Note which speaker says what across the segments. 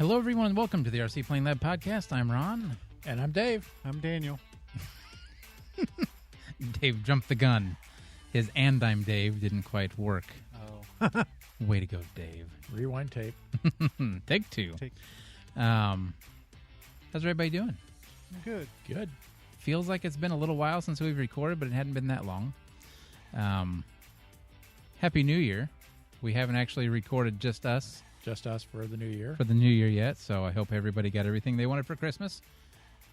Speaker 1: Hello, everyone, and welcome to the RC Plane Lab podcast. I'm Ron.
Speaker 2: And I'm Dave.
Speaker 3: I'm Daniel.
Speaker 1: Dave jumped the gun. His "and I'm Dave" didn't quite work.
Speaker 3: Oh.
Speaker 1: Way to go, Dave.
Speaker 2: Rewind tape.
Speaker 1: Take two. How's everybody doing?
Speaker 3: Good.
Speaker 2: Good.
Speaker 1: Feels like it's been a little while since we've recorded, but it hadn't been that long. Happy New Year. We haven't actually recorded just us
Speaker 2: for the new year.
Speaker 1: For the new year yet, so I hope everybody got everything they wanted for Christmas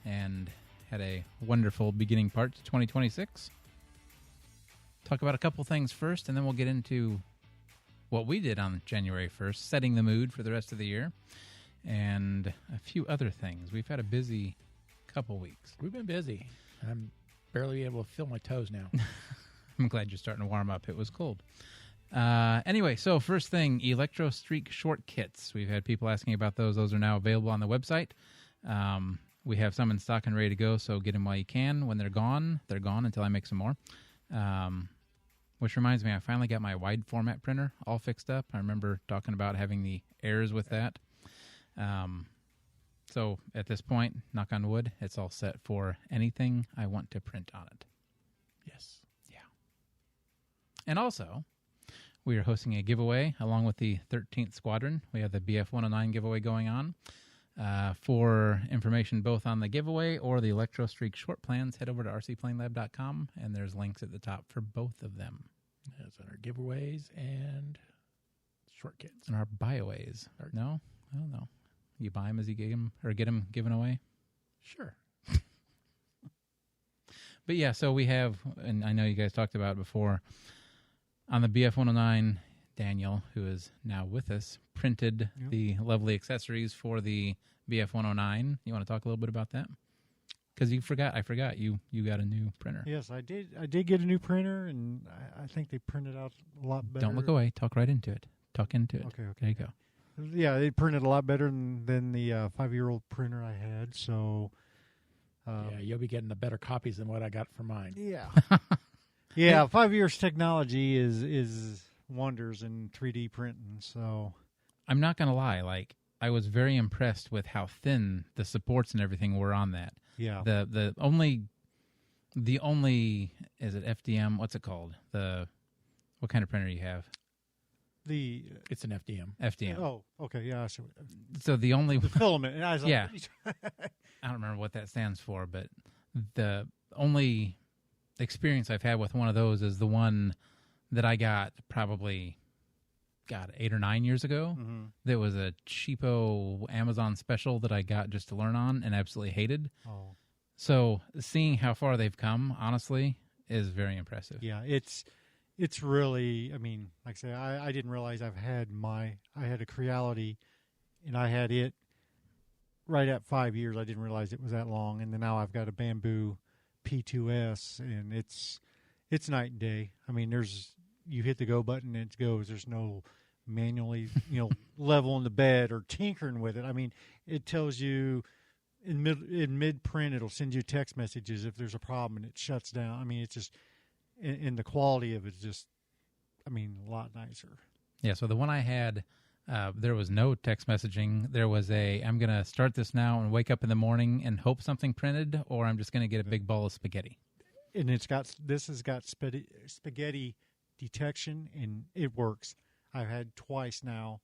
Speaker 1: and had a wonderful beginning part to 2026. Talk about a couple things first, and then we'll get into what we did on January 1st, setting the mood for the rest of the year, and a few other things. We've had a busy couple weeks.
Speaker 2: We've been busy. I'm barely able to feel my toes now.
Speaker 1: I'm glad you're starting to warm up. It was cold. Anyway, so first thing, ElectroStreak short kits. We've had people asking about those. Those are now available on the website. We have some in stock and ready to go, so get them while you can. When they're gone until I make some more. Which reminds me, I finally got my wide format printer all fixed up. I remember talking about having the errors with that. So at this point, knock on wood, it's all set for anything I want to print on it.
Speaker 2: Yes.
Speaker 1: Yeah. And also, we are hosting a giveaway along with the 13th Squadron. We have the BF-109 giveaway going on. For information both on the giveaway or the ElectroStreak short plans, head over to rcplanelab.com, and there's links at the top for both of them.
Speaker 2: That's our giveaways and short kits.
Speaker 1: And our buyaways. No? I don't know. You buy them as you get them given away?
Speaker 2: Sure.
Speaker 1: But yeah, so we have, and I know you guys talked about it before, on the BF-109, Daniel, who is now with us, printed the lovely accessories for the BF-109. You want to talk a little bit about that? Because I forgot you got a new printer.
Speaker 3: Yes, I did. I did get a new printer, and I think they printed out a lot better.
Speaker 1: Don't look away. Talk right into it. Talk into it.
Speaker 3: Okay.
Speaker 1: There you go.
Speaker 3: Yeah, they printed a lot better than the 5-year-old printer I had. So,
Speaker 2: yeah, you'll be getting the better copies than what I got for mine.
Speaker 3: Yeah. Yeah, 5 years technology is wonders in 3D printing. So,
Speaker 1: I'm not gonna lie. Like, I was very impressed with how thin the supports and everything were on that.
Speaker 3: Yeah.
Speaker 1: The only is it FDM? What's it called? What kind of printer do you have?
Speaker 2: It's an FDM.
Speaker 1: FDM.
Speaker 3: Oh, okay. Yeah.
Speaker 1: So the only
Speaker 3: the filament. And I was like,
Speaker 1: yeah. I don't remember what that stands for, but the only experience I've had with one of those is the one that I got probably 8 or 9 years ago.
Speaker 3: Mm-hmm.
Speaker 1: There was a cheapo Amazon special that I got just to learn on and absolutely hated.
Speaker 3: Oh.
Speaker 1: So seeing how far they've come, honestly, is very impressive.
Speaker 3: Yeah, it's really, I mean, like I say, I didn't realize I had a Creality, and I had it right at 5 years. I didn't realize it was that long, and then now I've got a Bamboo P2S, and it's night and day. I mean, you hit the go button and it goes. There's no manually, leveling the bed or tinkering with it. I mean, it tells you in mid print, it'll send you text messages if there's a problem, and it shuts down. I mean, it's just, and the quality of it is just, I mean, a lot nicer.
Speaker 1: Yeah, so the one I had, there was no text messaging. There was I'm going to start this now and wake up in the morning and hope something printed, or I'm just going to get a big bowl of spaghetti. And
Speaker 3: this has got spaghetti detection, and it works. I've had twice now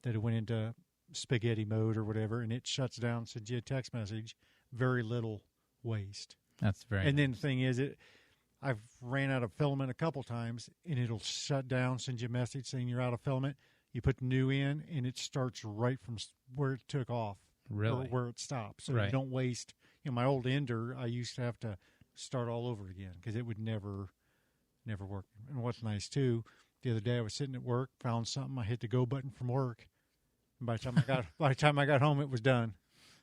Speaker 3: that it went into spaghetti mode or whatever, and it shuts down, sends you a text message, very little waste.
Speaker 1: That's very
Speaker 3: And then the thing is, I've ran out of filament a couple times, and it'll shut down, send you a message saying you're out of filament. You put the new in, and it starts right from where it took off,
Speaker 1: really,
Speaker 3: or where it stopped. So
Speaker 1: right.
Speaker 3: You don't waste. My old Ender, I used to have to start all over again because it would never work. And what's nice too, the other day I was sitting at work, found something, I hit the go button from work, and by the time I got home, it was done.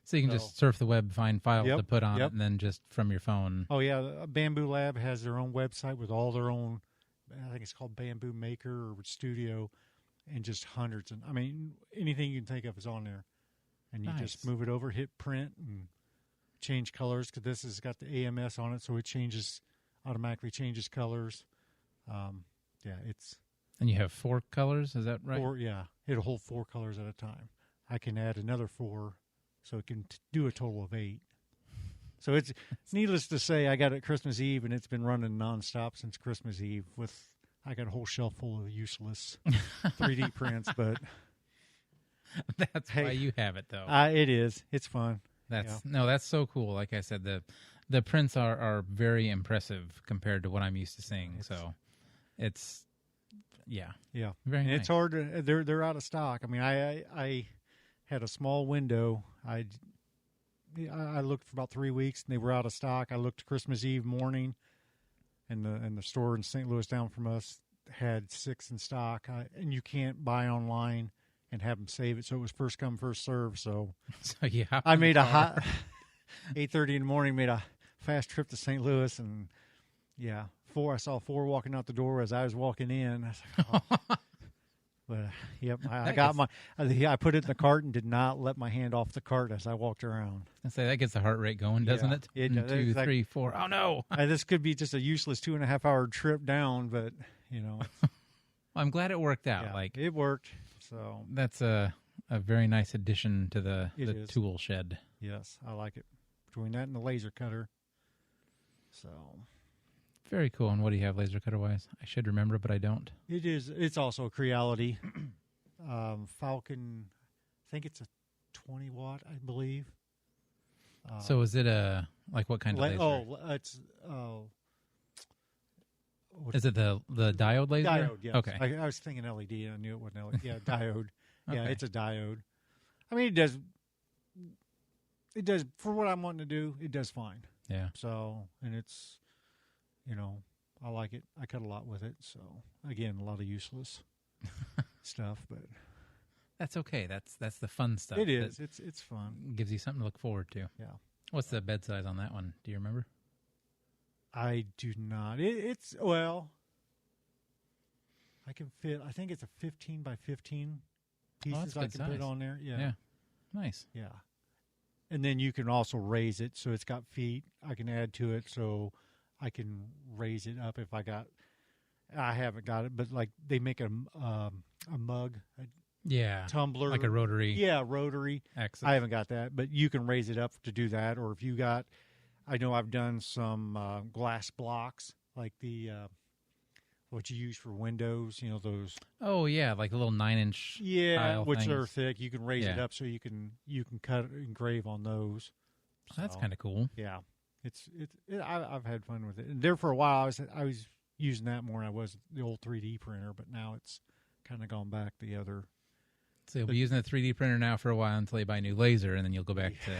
Speaker 1: So you can just surf the web, find files to put on it, and then just from your phone.
Speaker 3: Oh, yeah. Bamboo Lab has their own website with all their own, I think it's called Bamboo Maker or Studio, and just hundreds. And I mean, anything you can think of is on there. And you just move it over, hit print, and change colors, because this has got the AMS on it, so it automatically changes colors. Yeah, it's...
Speaker 1: And you have 4 colors, is that right?
Speaker 3: 4, yeah. It'll hold 4 colors at a time. I can add another 4, so it can do a total of 8. So it's needless to say, I got it Christmas Eve, and it's been running nonstop since Christmas Eve. I got a whole shelf full of useless 3D prints, but
Speaker 1: that's why you have it, though.
Speaker 3: It is. It's fun.
Speaker 1: That's so cool. Like I said, the prints are very impressive compared to what I'm used to seeing. So it's very nice.
Speaker 3: It's hard to, they're out of stock. I mean, I had a small window. I looked for about 3 weeks, and they were out of stock. I looked Christmas Eve morning, and the store in St. Louis down from us had 6 in stock. And you can't buy online and have them save it, so it was first come, first serve. So I made a hot 8:30 in the morning. Made a fast trip to St. Louis, and I saw 4 walking out the door as I was walking in. I was like, oh. But I put it in the cart and did not let my hand off the cart as I walked around.
Speaker 1: I say that gets the heart rate going, doesn't it?
Speaker 3: It does.
Speaker 1: 2, 3, 4. Oh no!
Speaker 3: This could be just a useless 2.5 hour trip down, but
Speaker 1: I'm glad it worked out.
Speaker 3: Yeah, it worked. So
Speaker 1: that's a very nice addition to the tool shed.
Speaker 3: Yes, I like it. Between that and the laser cutter. So
Speaker 1: very cool. And what do you have laser cutter wise? I should remember, but I don't.
Speaker 3: It is. It's also a Creality Falcon. I think it's a 20 watt, I believe.
Speaker 1: So is it what kind of laser? Is it the diode laser?
Speaker 3: Diode, yes.
Speaker 1: Okay.
Speaker 3: I was thinking LED, and I knew it wasn't LED. Yeah, diode.
Speaker 1: Okay.
Speaker 3: Yeah, it's a diode. I mean, it does for what I'm wanting to do. It does fine.
Speaker 1: Yeah.
Speaker 3: So, and it's, I like it. I cut a lot with it. So, again, a lot of useless stuff, but
Speaker 1: that's okay. That's the fun stuff.
Speaker 3: It is. It's fun.
Speaker 1: Gives you something to look forward to.
Speaker 3: Yeah.
Speaker 1: What's the bed size on that one? Do you remember?
Speaker 3: I do not. I can fit. I think it's a 15 by 15 pieces I can put on there. Yeah.
Speaker 1: Yeah. Nice.
Speaker 3: Yeah. And then you can also raise it, so it's got feet. I can add to it, so I can raise it up if I haven't got it, but like they make a mug, tumbler,
Speaker 1: like a rotary.
Speaker 3: Yeah, rotary.
Speaker 1: Axis.
Speaker 3: I haven't got that, but you can raise it up to do that. Or if you got, I know I've done some glass blocks, like what you use for windows, those.
Speaker 1: Oh yeah, like a little 9-inch.
Speaker 3: Yeah, which
Speaker 1: things.
Speaker 3: are thick. You can raise it up so you can cut engrave on those.
Speaker 1: So, that's kind of cool.
Speaker 3: Yeah, I've had fun with it. And there for a while, I was using that more than I was the old 3D printer, but now it's kind of gone back the other.
Speaker 1: So you'll be using the 3D printer now for a while until you buy a new laser, and then you'll go back to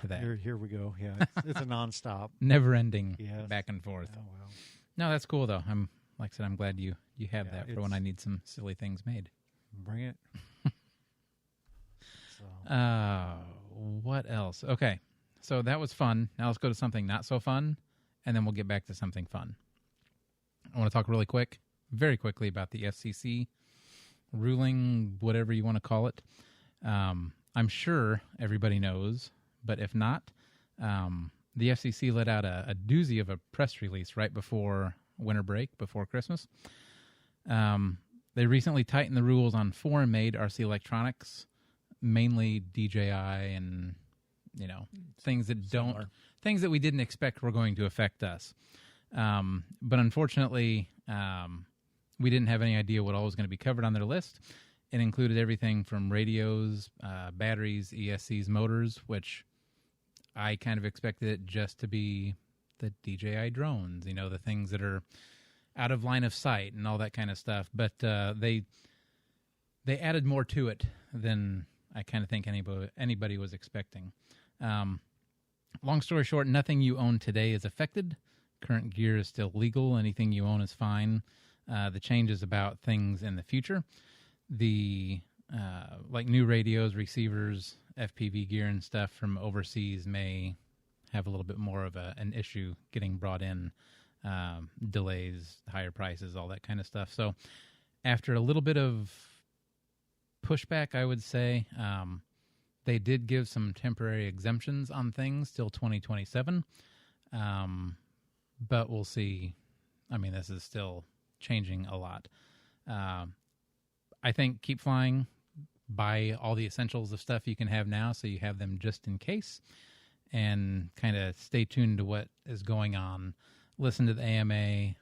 Speaker 1: that.
Speaker 3: Here we go. Yeah, it's a nonstop,
Speaker 1: never-ending back and forth.
Speaker 3: Oh, well.
Speaker 1: No, that's cool though. Like I said, I'm glad you have that for when I need some silly things made.
Speaker 3: Bring it.
Speaker 1: What else? Okay, so that was fun. Now let's go to something not so fun, and then we'll get back to something fun. I want to talk very quickly about the FCC ruling, whatever you want to call it. I'm sure everybody knows, but if not, the FCC let out a doozy of a press release right before winter break, before Christmas. They recently tightened the rules on foreign-made RC electronics, mainly DJI and things that we didn't expect were going to affect us. But unfortunately, we didn't have any idea what all was going to be covered on their list. It included everything from radios, batteries, ESCs, motors, which I kind of expected it just to be the DJI drones, the things that are out of line of sight and all that kind of stuff. But they added more to it than I kind of think anybody was expecting. Long story short, nothing you own today is affected. Current gear is still legal. Anything you own is fine. The change is about things in the future. The like new radios, receivers, FPV gear and stuff from overseas may have a little bit more of an issue getting brought in, delays, higher prices, all that kind of stuff. So after a little bit of pushback, I would say, they did give some temporary exemptions on things till 2027. But we'll see. I mean, this is still changing a lot. I think keep flying, buy all the essentials of stuff you can have now, so you have them just in case, and kind of stay tuned to what is going on. Listen to the AMA.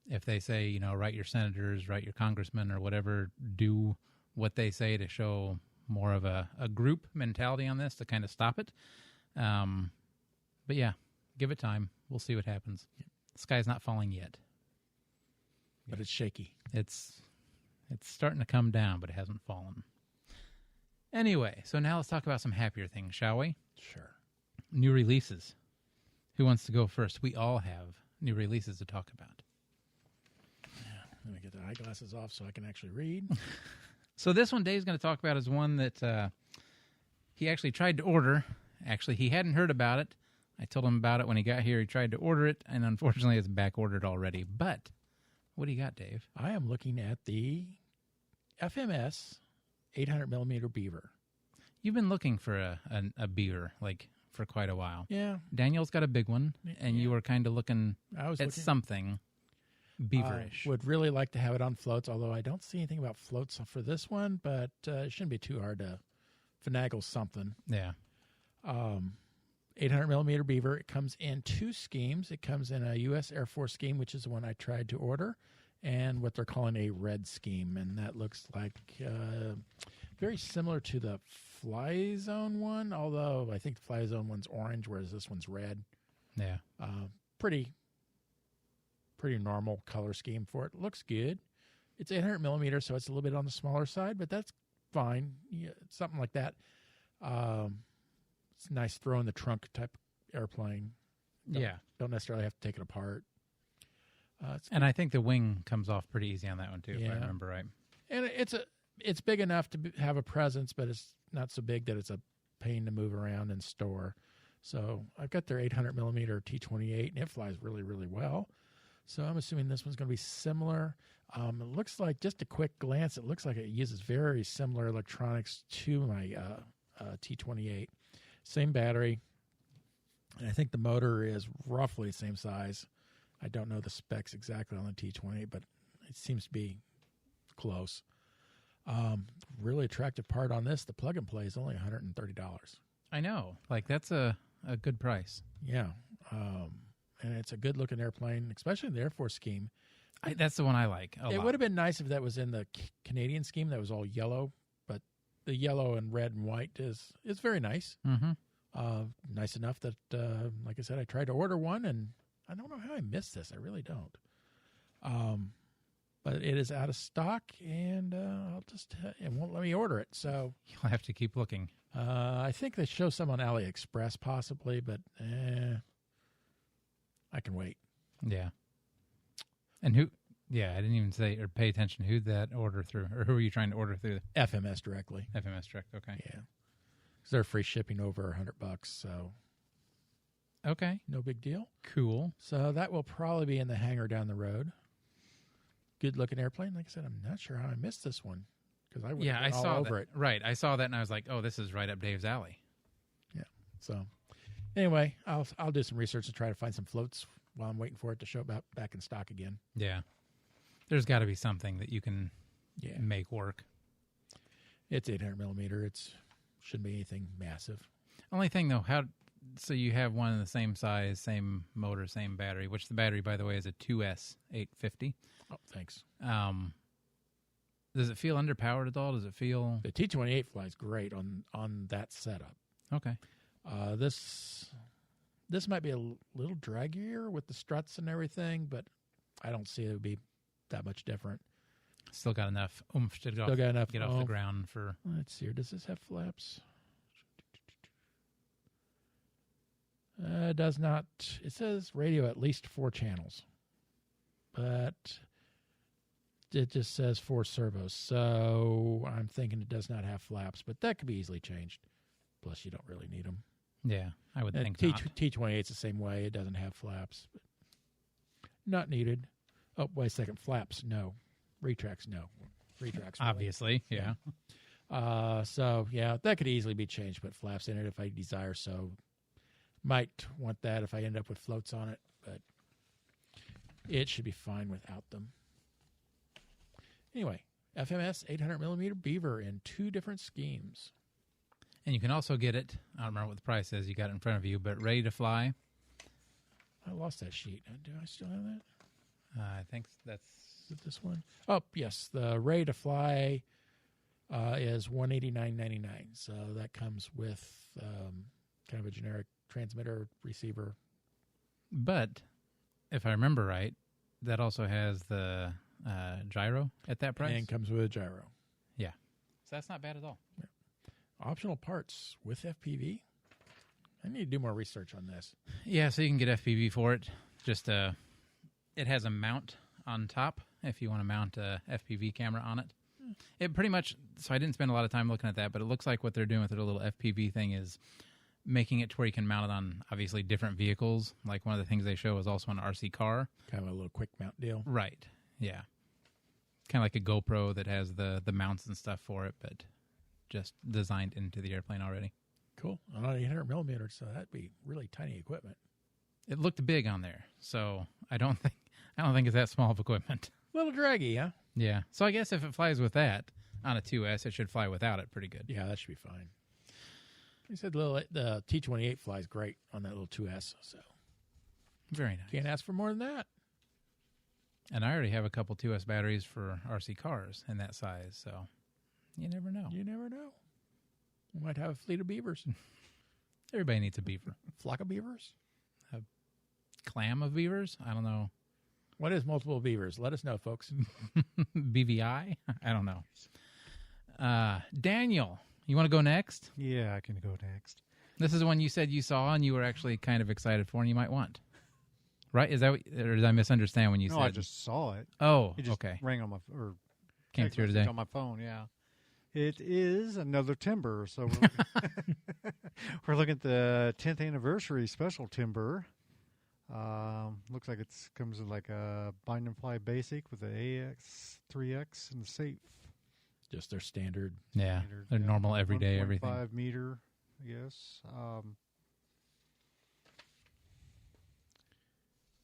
Speaker 1: If they say, write your senators, write your congressmen, or whatever, do what they say to show more of a group mentality on this to kind of stop it. But yeah, give it time. We'll see what happens. The sky's not falling yet.
Speaker 2: But it's shaky.
Speaker 1: It's starting to come down, but it hasn't fallen. Anyway, so now let's talk about some happier things, shall we?
Speaker 2: Sure.
Speaker 1: New releases. Who wants to go first? We all have new releases to talk about.
Speaker 2: Let me get the eyeglasses off so I can actually read.
Speaker 1: So this one Dave's going to talk about is one that he actually tried to order. Actually, he hadn't heard about it. I told him about it when he got here. He tried to order it, and unfortunately it's back-ordered already. But what do you got, Dave?
Speaker 2: I am looking at the FMS 800mm Beaver.
Speaker 1: You've been looking for a beaver, for quite a while.
Speaker 2: Yeah.
Speaker 1: Daniel's got a big one, and you were kind of looking at something beaverish.
Speaker 2: Would really like to have it on floats, although I don't see anything about floats for this one, but it shouldn't be too hard to finagle something.
Speaker 1: Yeah.
Speaker 2: 800mm Beaver. It comes in 2 schemes. It comes in a U.S. Air Force scheme, which is the one I tried to order, and what they're calling a red scheme, and that looks like very similar to the Fly Zone one, although I think the Fly Zone one's orange, whereas this one's red.
Speaker 1: Yeah.
Speaker 2: Pretty normal color scheme for it. Looks good. It's 800mm, so it's a little bit on the smaller side, but that's fine. Yeah, something like that. It's nice throw in the trunk type airplane. Don't necessarily have to take it apart.
Speaker 1: And I think the wing comes off pretty easy on that one too, if I remember right.
Speaker 2: And it's big enough to have a presence, but it's not so big that it's a pain to move around and store. So I've got their 800mm T-28, and it flies really, really well. So I'm assuming this one's going to be similar. It looks like, just a quick glance, it looks like it uses very similar electronics to my T-28. Same battery. And I think the motor is roughly the same size. I don't know the specs exactly on the T-28, but it seems to be close. Really attractive part on this, the plug and play is only $130.
Speaker 1: I know. That's a good price.
Speaker 2: Yeah. And it's a good looking airplane, especially in the Air Force scheme.
Speaker 1: That's the one I like a lot.
Speaker 2: It would have been nice if that was in the Canadian scheme that was all yellow, but the yellow and red and white is very nice.
Speaker 1: Mm-hmm.
Speaker 2: Nice enough that, like I said, I tried to order one, and I don't know how I missed this. I really don't. But it is out of stock, and it won't let me order it. So
Speaker 1: you'll have to keep looking.
Speaker 2: I think they show some on AliExpress possibly, but I can wait.
Speaker 1: Yeah. And who? Yeah, I didn't even say or pay attention who that order through, or who are you trying to order through?
Speaker 2: FMS directly.
Speaker 1: FMS direct. Okay.
Speaker 2: Yeah. Because they're free shipping over $100, so
Speaker 1: okay,
Speaker 2: no big deal.
Speaker 1: Cool.
Speaker 2: So that will probably be in the hangar down the road. Good looking airplane. Like I said, I'm not sure how I missed this one because I saw over it.
Speaker 1: Right, I saw that and I was like, oh, this is right up Dave's alley.
Speaker 2: Yeah. So anyway, I'll do some research to try to find some floats while I'm waiting for it to show back in stock again.
Speaker 1: Yeah. There's got to be something that you can make work.
Speaker 2: It's 800mm. It shouldn't be anything massive.
Speaker 1: Only thing though, so you have one in the same size, same motor, same battery, which the battery, by the way, is a 2S 850.
Speaker 2: Oh, thanks.
Speaker 1: Does it feel underpowered at all? Does it feel...
Speaker 2: The T-28 flies great on that setup.
Speaker 1: Okay.
Speaker 2: This might be a little draggier with the struts and everything, but I don't see it would be that much different.
Speaker 1: Still got enough oomph to get off the ground for...
Speaker 2: Let's see here. Does this have flaps? It does not. It says radio at least 4 channels, but it just says 4 servos. So I'm thinking it does not have flaps, but that could be easily changed. Plus, you don't really need them.
Speaker 1: Yeah, I would think
Speaker 2: T-28 is the same way. It doesn't have flaps. But not needed. Oh, wait a second. Flaps, no. Retracts, no. Retracts, really.
Speaker 1: Obviously, yeah.
Speaker 2: So, yeah, that could easily be changed, but flaps in it if I desire so. Might want that if I end up with floats on it, but it should be fine without them. Anyway, FMS 800 millimeter Beaver in 2 different schemes.
Speaker 1: And you can also get it, I don't remember what the price is, you got it in front of you, but ready to fly.
Speaker 2: I lost that sheet. Do I still have that?
Speaker 1: I think that's...
Speaker 2: Is it this one? Oh, yes. The ready to fly is $189.99. So that comes with kind of a generic transmitter receiver.
Speaker 1: But if I remember right, that also has the gyro at that price.
Speaker 2: And comes with a gyro.
Speaker 1: Yeah. So that's not bad at all.
Speaker 2: Yeah. Optional parts with FPV. I need to do more research on this.
Speaker 1: Yeah, so you can get FPV for it. Just it has a mount on top if you want to mount a FPV camera on it. It pretty much, so I didn't spend a lot of time looking at that, but it looks like what they're doing with their little FPV thing is making it to where you can mount it on, obviously, different vehicles. Like one of the things they show is also an RC car.
Speaker 2: Kind of a little quick mount deal.
Speaker 1: Right, yeah. Kind of like a GoPro that has the mounts and stuff for it, but just designed into the airplane already.
Speaker 2: Cool. On 800 millimeters, so that'd be really tiny equipment.
Speaker 1: It looked big on there, so I don't think it's that small of equipment.
Speaker 2: A little draggy, huh?
Speaker 1: Yeah. So I guess if it flies with that on a 2S, it should fly without it pretty good.
Speaker 2: Yeah, that should be fine. He said the T-28 flies great on that little 2S, so
Speaker 1: Very nice.
Speaker 2: can't ask for more than that.
Speaker 1: And I already have a couple 2S batteries for RC cars in that size, so you never know.
Speaker 2: You never know. We might have a fleet of beavers.
Speaker 1: Everybody needs a beaver.
Speaker 2: Flock of beavers?
Speaker 1: Clam of beavers? I don't know.
Speaker 2: What is multiple beavers? Let us know, folks.
Speaker 1: BVI? I don't know. Daniel, you want to go next?
Speaker 3: Yeah, I can go next.
Speaker 1: This is the one you said you saw and you were actually kind of excited for and you might want. Right? Is that what, or did I misunderstand when you
Speaker 3: No,
Speaker 1: said?
Speaker 3: I just saw it.
Speaker 1: Oh,
Speaker 3: It just
Speaker 1: okay.
Speaker 3: rang on my or
Speaker 1: Came
Speaker 3: text
Speaker 1: through
Speaker 3: message
Speaker 1: today.
Speaker 3: on my phone. Yeah, it is another timber. So we're looking at the 10th anniversary special timber. Looks like it comes with like a bind and fly basic with the AX 3X and the safe.
Speaker 2: Just their standard.
Speaker 1: Yeah,
Speaker 3: Standard,
Speaker 1: they're normal everyday everything.
Speaker 3: 5 meter, I guess.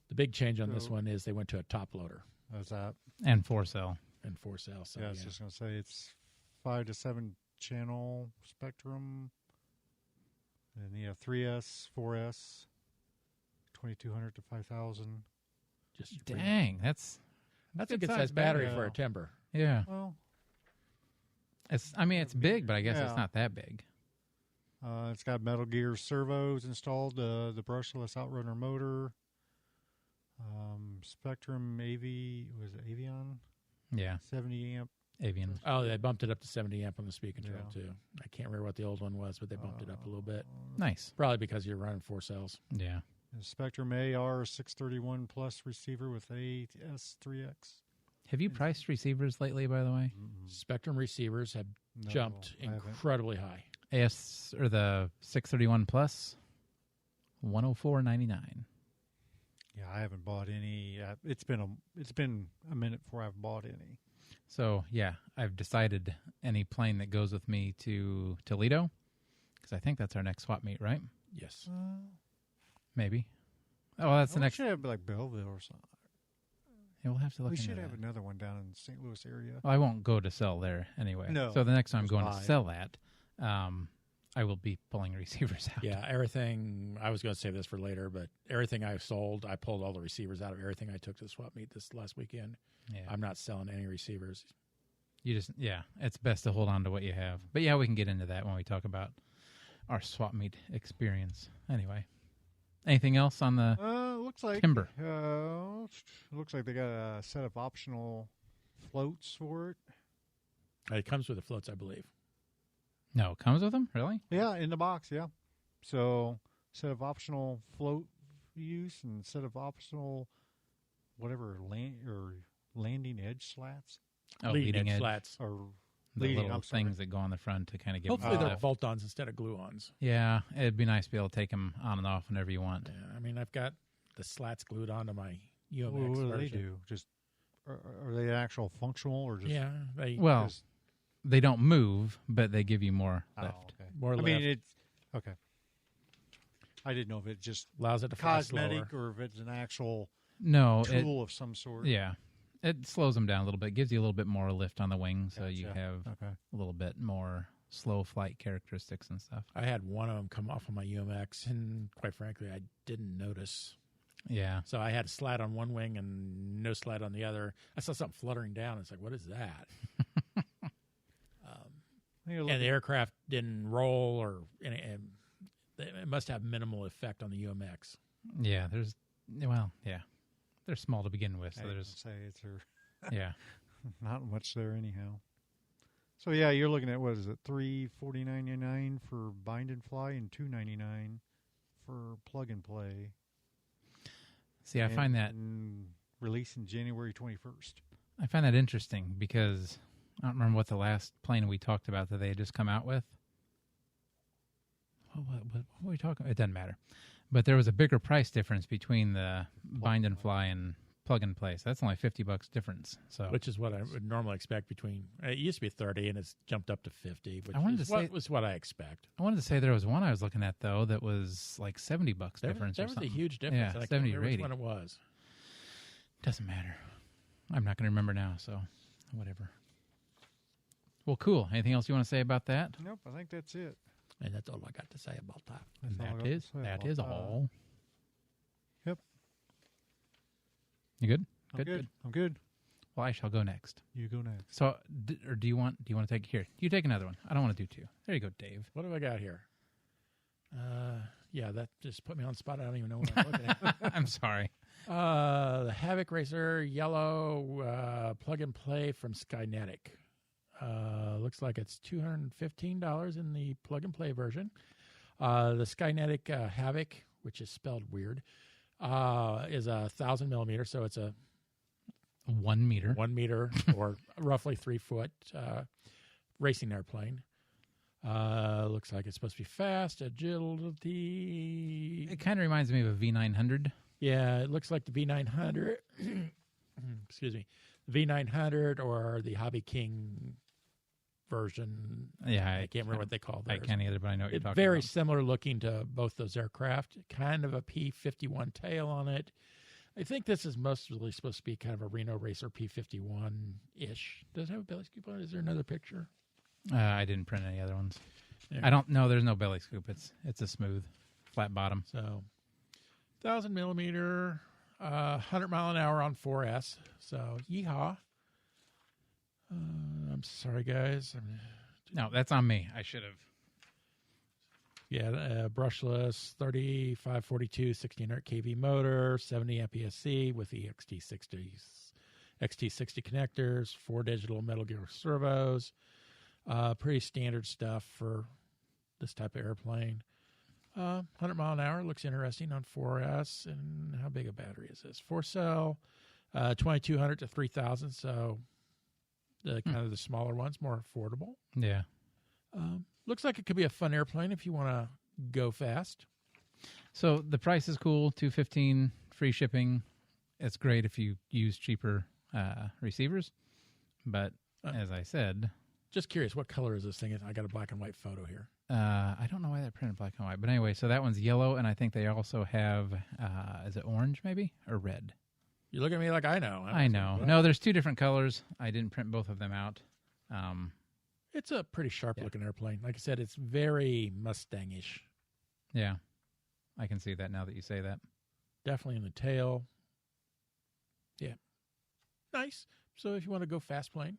Speaker 2: The big change on this
Speaker 3: So-
Speaker 2: one is they went to a top loader
Speaker 3: How's that?
Speaker 1: And 4-cell.
Speaker 2: and 4-cell. So,
Speaker 3: Yeah, I was just gonna say it's 5 to 7 channel Spektrum, and 3S, 4S, 2200 to 5000.
Speaker 2: just
Speaker 1: Dang, that's
Speaker 2: a
Speaker 1: good
Speaker 2: good
Speaker 1: size
Speaker 2: size battery
Speaker 3: battery.
Speaker 2: for a timber.
Speaker 1: yeah.
Speaker 3: Well,
Speaker 1: It's big, but I guess it's
Speaker 3: Yeah.
Speaker 1: not that big.
Speaker 3: it's got Metal Gear servos installed, the brushless outrunner motor, Spektrum Avion,
Speaker 1: Yeah,
Speaker 3: 70 amp.
Speaker 1: avian.
Speaker 2: Oh, they bumped it up to 70 amp on the speed control,
Speaker 3: Yeah.
Speaker 2: too. I can't remember what the old one was, but they bumped it up a little bit.
Speaker 1: Nice.
Speaker 2: Probably because you're running 4 cells.
Speaker 1: Yeah.
Speaker 3: The Spektrum AR 631 plus receiver with AS3X.
Speaker 1: Have you priced receivers lately, by the way?
Speaker 2: Spektrum receivers have
Speaker 3: No,
Speaker 2: jumped
Speaker 3: I haven't.
Speaker 2: incredibly high.
Speaker 1: AS or the 631 plus, $104.99.
Speaker 3: Yeah, I haven't bought any. It's been a minute before I've bought any.
Speaker 1: So yeah, I've decided any plane that goes with me to Toledo, because I think that's our next swap meet, right?
Speaker 2: Yes.
Speaker 1: Maybe. Oh, well, that's the
Speaker 3: We
Speaker 1: next.
Speaker 3: should have like Belleville or something.
Speaker 1: Yeah, we'll have to look.
Speaker 3: We
Speaker 1: into
Speaker 3: should
Speaker 1: that.
Speaker 3: have another one down in the St. Louis area.
Speaker 1: Well, I won't go to sell there anyway.
Speaker 3: No,
Speaker 1: So the next time I'm
Speaker 3: just
Speaker 1: going
Speaker 3: buy.
Speaker 1: to sell at, I will be pulling receivers out.
Speaker 2: Yeah, everything. I was going to save this for later, but everything I sold, I pulled all the receivers out of everything I took to the swap meet this last weekend.
Speaker 1: Yeah.
Speaker 2: I'm not selling any receivers.
Speaker 1: It's best to hold on to what you have. But yeah, we can get into that when we talk about our swap meet experience. Anyway, anything else on the
Speaker 3: Looks like
Speaker 1: timber?
Speaker 3: looks like they got a set of optional floats for it.
Speaker 2: It comes with the floats, I believe.
Speaker 1: No, it comes with them? Really?
Speaker 3: Yeah, in the box. Yeah. So set of optional float use and set of optional whatever landing edge slats
Speaker 1: Oh,
Speaker 2: Leading edge
Speaker 1: edge.
Speaker 2: slats.
Speaker 3: or
Speaker 1: The
Speaker 3: leading.
Speaker 1: little
Speaker 3: I'm sorry.
Speaker 1: things that go on the front to kind of give
Speaker 2: Hopefully
Speaker 1: them
Speaker 2: they're
Speaker 1: lift.
Speaker 2: bolt-ons instead of glue-ons.
Speaker 1: Yeah, it'd be nice to be able to take them on and off whenever you want.
Speaker 2: Yeah, I mean, I've got the slats glued onto my UMX
Speaker 3: What do they
Speaker 2: version.
Speaker 3: do? Just are they actual functional or just?
Speaker 2: Yeah, they
Speaker 1: Well,
Speaker 3: just-
Speaker 1: they don't move, but they give you more
Speaker 3: Oh,
Speaker 1: lift.
Speaker 3: okay.
Speaker 2: more
Speaker 3: I
Speaker 2: lift,
Speaker 3: mean, it's okay. I didn't know if it's just
Speaker 2: allows it to fly slower.
Speaker 3: cosmetic or if it's an actual
Speaker 1: No,
Speaker 3: tool of some sort.
Speaker 1: yeah. It slows them down a little bit, gives you a little bit more lift on the wing, so you
Speaker 3: Gotcha.
Speaker 1: have
Speaker 3: Okay.
Speaker 1: a little bit more slow flight characteristics and stuff.
Speaker 2: I had one of them come off on my UMX, and quite frankly, I didn't notice.
Speaker 1: Yeah.
Speaker 2: So I had a slat on one wing and no slat on the other. I saw something fluttering down. It's like, what is that? And the aircraft didn't roll, and it must have minimal effect on the UMX.
Speaker 1: Yeah, they're small to begin with, so there's
Speaker 3: say it's
Speaker 1: yeah.
Speaker 3: not much there anyhow. So yeah, you're looking at what is it, $349.99 for bind and fly and $299 for plug and play.
Speaker 1: See, I find that
Speaker 3: release in January 21st.
Speaker 1: I find that interesting because I don't remember what the last plane we talked about that they had just come out with. What were we talking about? It doesn't matter. But there was a bigger price difference between the bind and fly and plug and play. So that's only $50 difference. So
Speaker 2: which is what I would normally expect between. It used to be 30 and it's jumped up to 50. Which was what I expect.
Speaker 1: I wanted to say there was one I was looking at though that was like $70 difference.
Speaker 2: There
Speaker 1: or
Speaker 2: was
Speaker 1: something.
Speaker 2: a huge difference.
Speaker 1: Yeah,
Speaker 2: I
Speaker 1: 70
Speaker 2: can't
Speaker 1: or
Speaker 2: remember
Speaker 1: 80.
Speaker 2: which one it was.
Speaker 1: Doesn't matter. I'm not going to remember now. So whatever. Well, cool. Anything else you want to say about that?
Speaker 3: Nope, I think that's it.
Speaker 2: And that's all I got to say about that.
Speaker 1: That is all.
Speaker 3: Yep.
Speaker 1: You good?
Speaker 3: Good. I'm good.
Speaker 1: Well, I shall go next.
Speaker 3: You go next.
Speaker 1: So, or do you want to take here? You take another one. I don't want to do two. There you go, Dave.
Speaker 2: What have I got here? Yeah, that just put me on the spot. I don't even know what I'm looking at.
Speaker 1: I'm sorry.
Speaker 2: The Havoc Racer yellow plug and play from Skynetic. Looks like it's $215 in the plug and play version. The Skynetic Havoc, which is spelled weird, is 1,000 millimeters, so it's a
Speaker 1: 1 meter.
Speaker 2: 1 meter or roughly 3 foot racing airplane. Looks like it's supposed to be fast, agility.
Speaker 1: It kind of reminds me of a V900.
Speaker 2: Yeah, it looks like the V900. Excuse me. The V900 or the Hobby King version.
Speaker 1: Yeah,
Speaker 2: I can't remember what they call theirs.
Speaker 1: I can't either, but I know what you're talking
Speaker 2: very
Speaker 1: about.
Speaker 2: similar looking to both those aircraft. Kind of a P-51 tail on it. I think this is mostly supposed to be kind of a Reno Racer P-51-ish. Does it have a belly scoop on it? Is there another picture?
Speaker 1: I didn't print any other ones.
Speaker 2: Yeah.
Speaker 1: I don't know. There's no belly scoop. It's a smooth, flat bottom.
Speaker 2: So, 1,000 millimeter, 100 mile an hour on 4S. So, yeehaw. I'm sorry, guys.
Speaker 1: No, that's on me. I should have.
Speaker 2: Yeah, brushless, 3542, 1600 kV motor, 70 MPSC with the XT60 connectors, 4 digital metal gear servos. Pretty standard stuff for this type of airplane. 100 mile an hour looks interesting on 4S. And how big a battery is this? 4-cell, 2200 to 3000. So the kind of the smaller ones, more affordable.
Speaker 1: Yeah.
Speaker 2: Looks like it could be a fun airplane if you want to go fast.
Speaker 1: So the price is cool, $215, free shipping. It's great if you use cheaper receivers. But as I said,
Speaker 2: just curious, what color is this thing? I got a black and white photo here.
Speaker 1: I don't know why they printed black and white. But anyway, so that one's yellow, and I think they also have, is it orange maybe or red?
Speaker 2: You look at me like I know.
Speaker 1: I know. No, there's 2 different colors. I didn't print both of them out.
Speaker 2: It's a pretty sharp-looking airplane. Like I said, it's very Mustang-ish.
Speaker 1: Yeah, I can see that now that you say that.
Speaker 2: Definitely in the tail. Yeah. Nice. So if you want to go fast plane,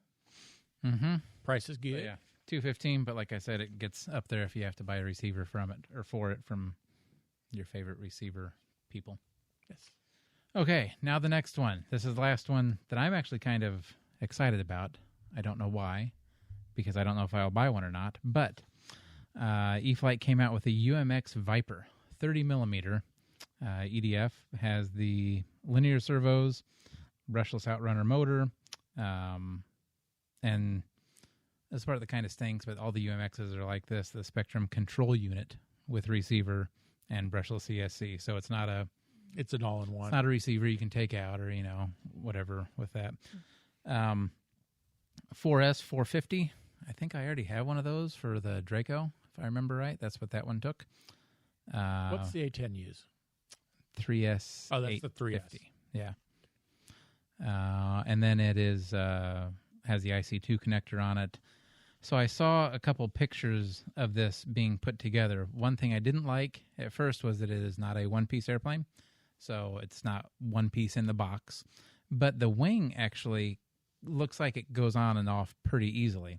Speaker 2: price is good.
Speaker 1: So yeah, $215, but like I said, it gets up there if you have to buy a receiver from it or for it from your favorite receiver people.
Speaker 2: Yes.
Speaker 1: Okay, now the next one. This is the last one that I'm actually kind of excited about. I don't know why, because I don't know if I'll buy one or not. But E-Flight came out with a UMX Viper, 30 millimeter EDF. Has the linear servos, brushless outrunner motor, and this part that kind of stinks, but all the UMXs are like this, the Spektrum control unit with receiver and brushless ESC. So it's not
Speaker 2: it's an all-in-one.
Speaker 1: It's not a receiver you can take out or, whatever with that. 4S 450. I think I already have one of those for the Draco, if I remember right. That's what that one took.
Speaker 2: What's the A10 use?
Speaker 1: 3S.
Speaker 2: Oh, that's the 3S.
Speaker 1: 850. Yeah. and then it is has the IC2 connector on it. So I saw a couple pictures of this being put together. One thing I didn't like at first was that it is not a one-piece airplane, so it's not one piece in the box. But the wing actually looks like it goes on and off pretty easily.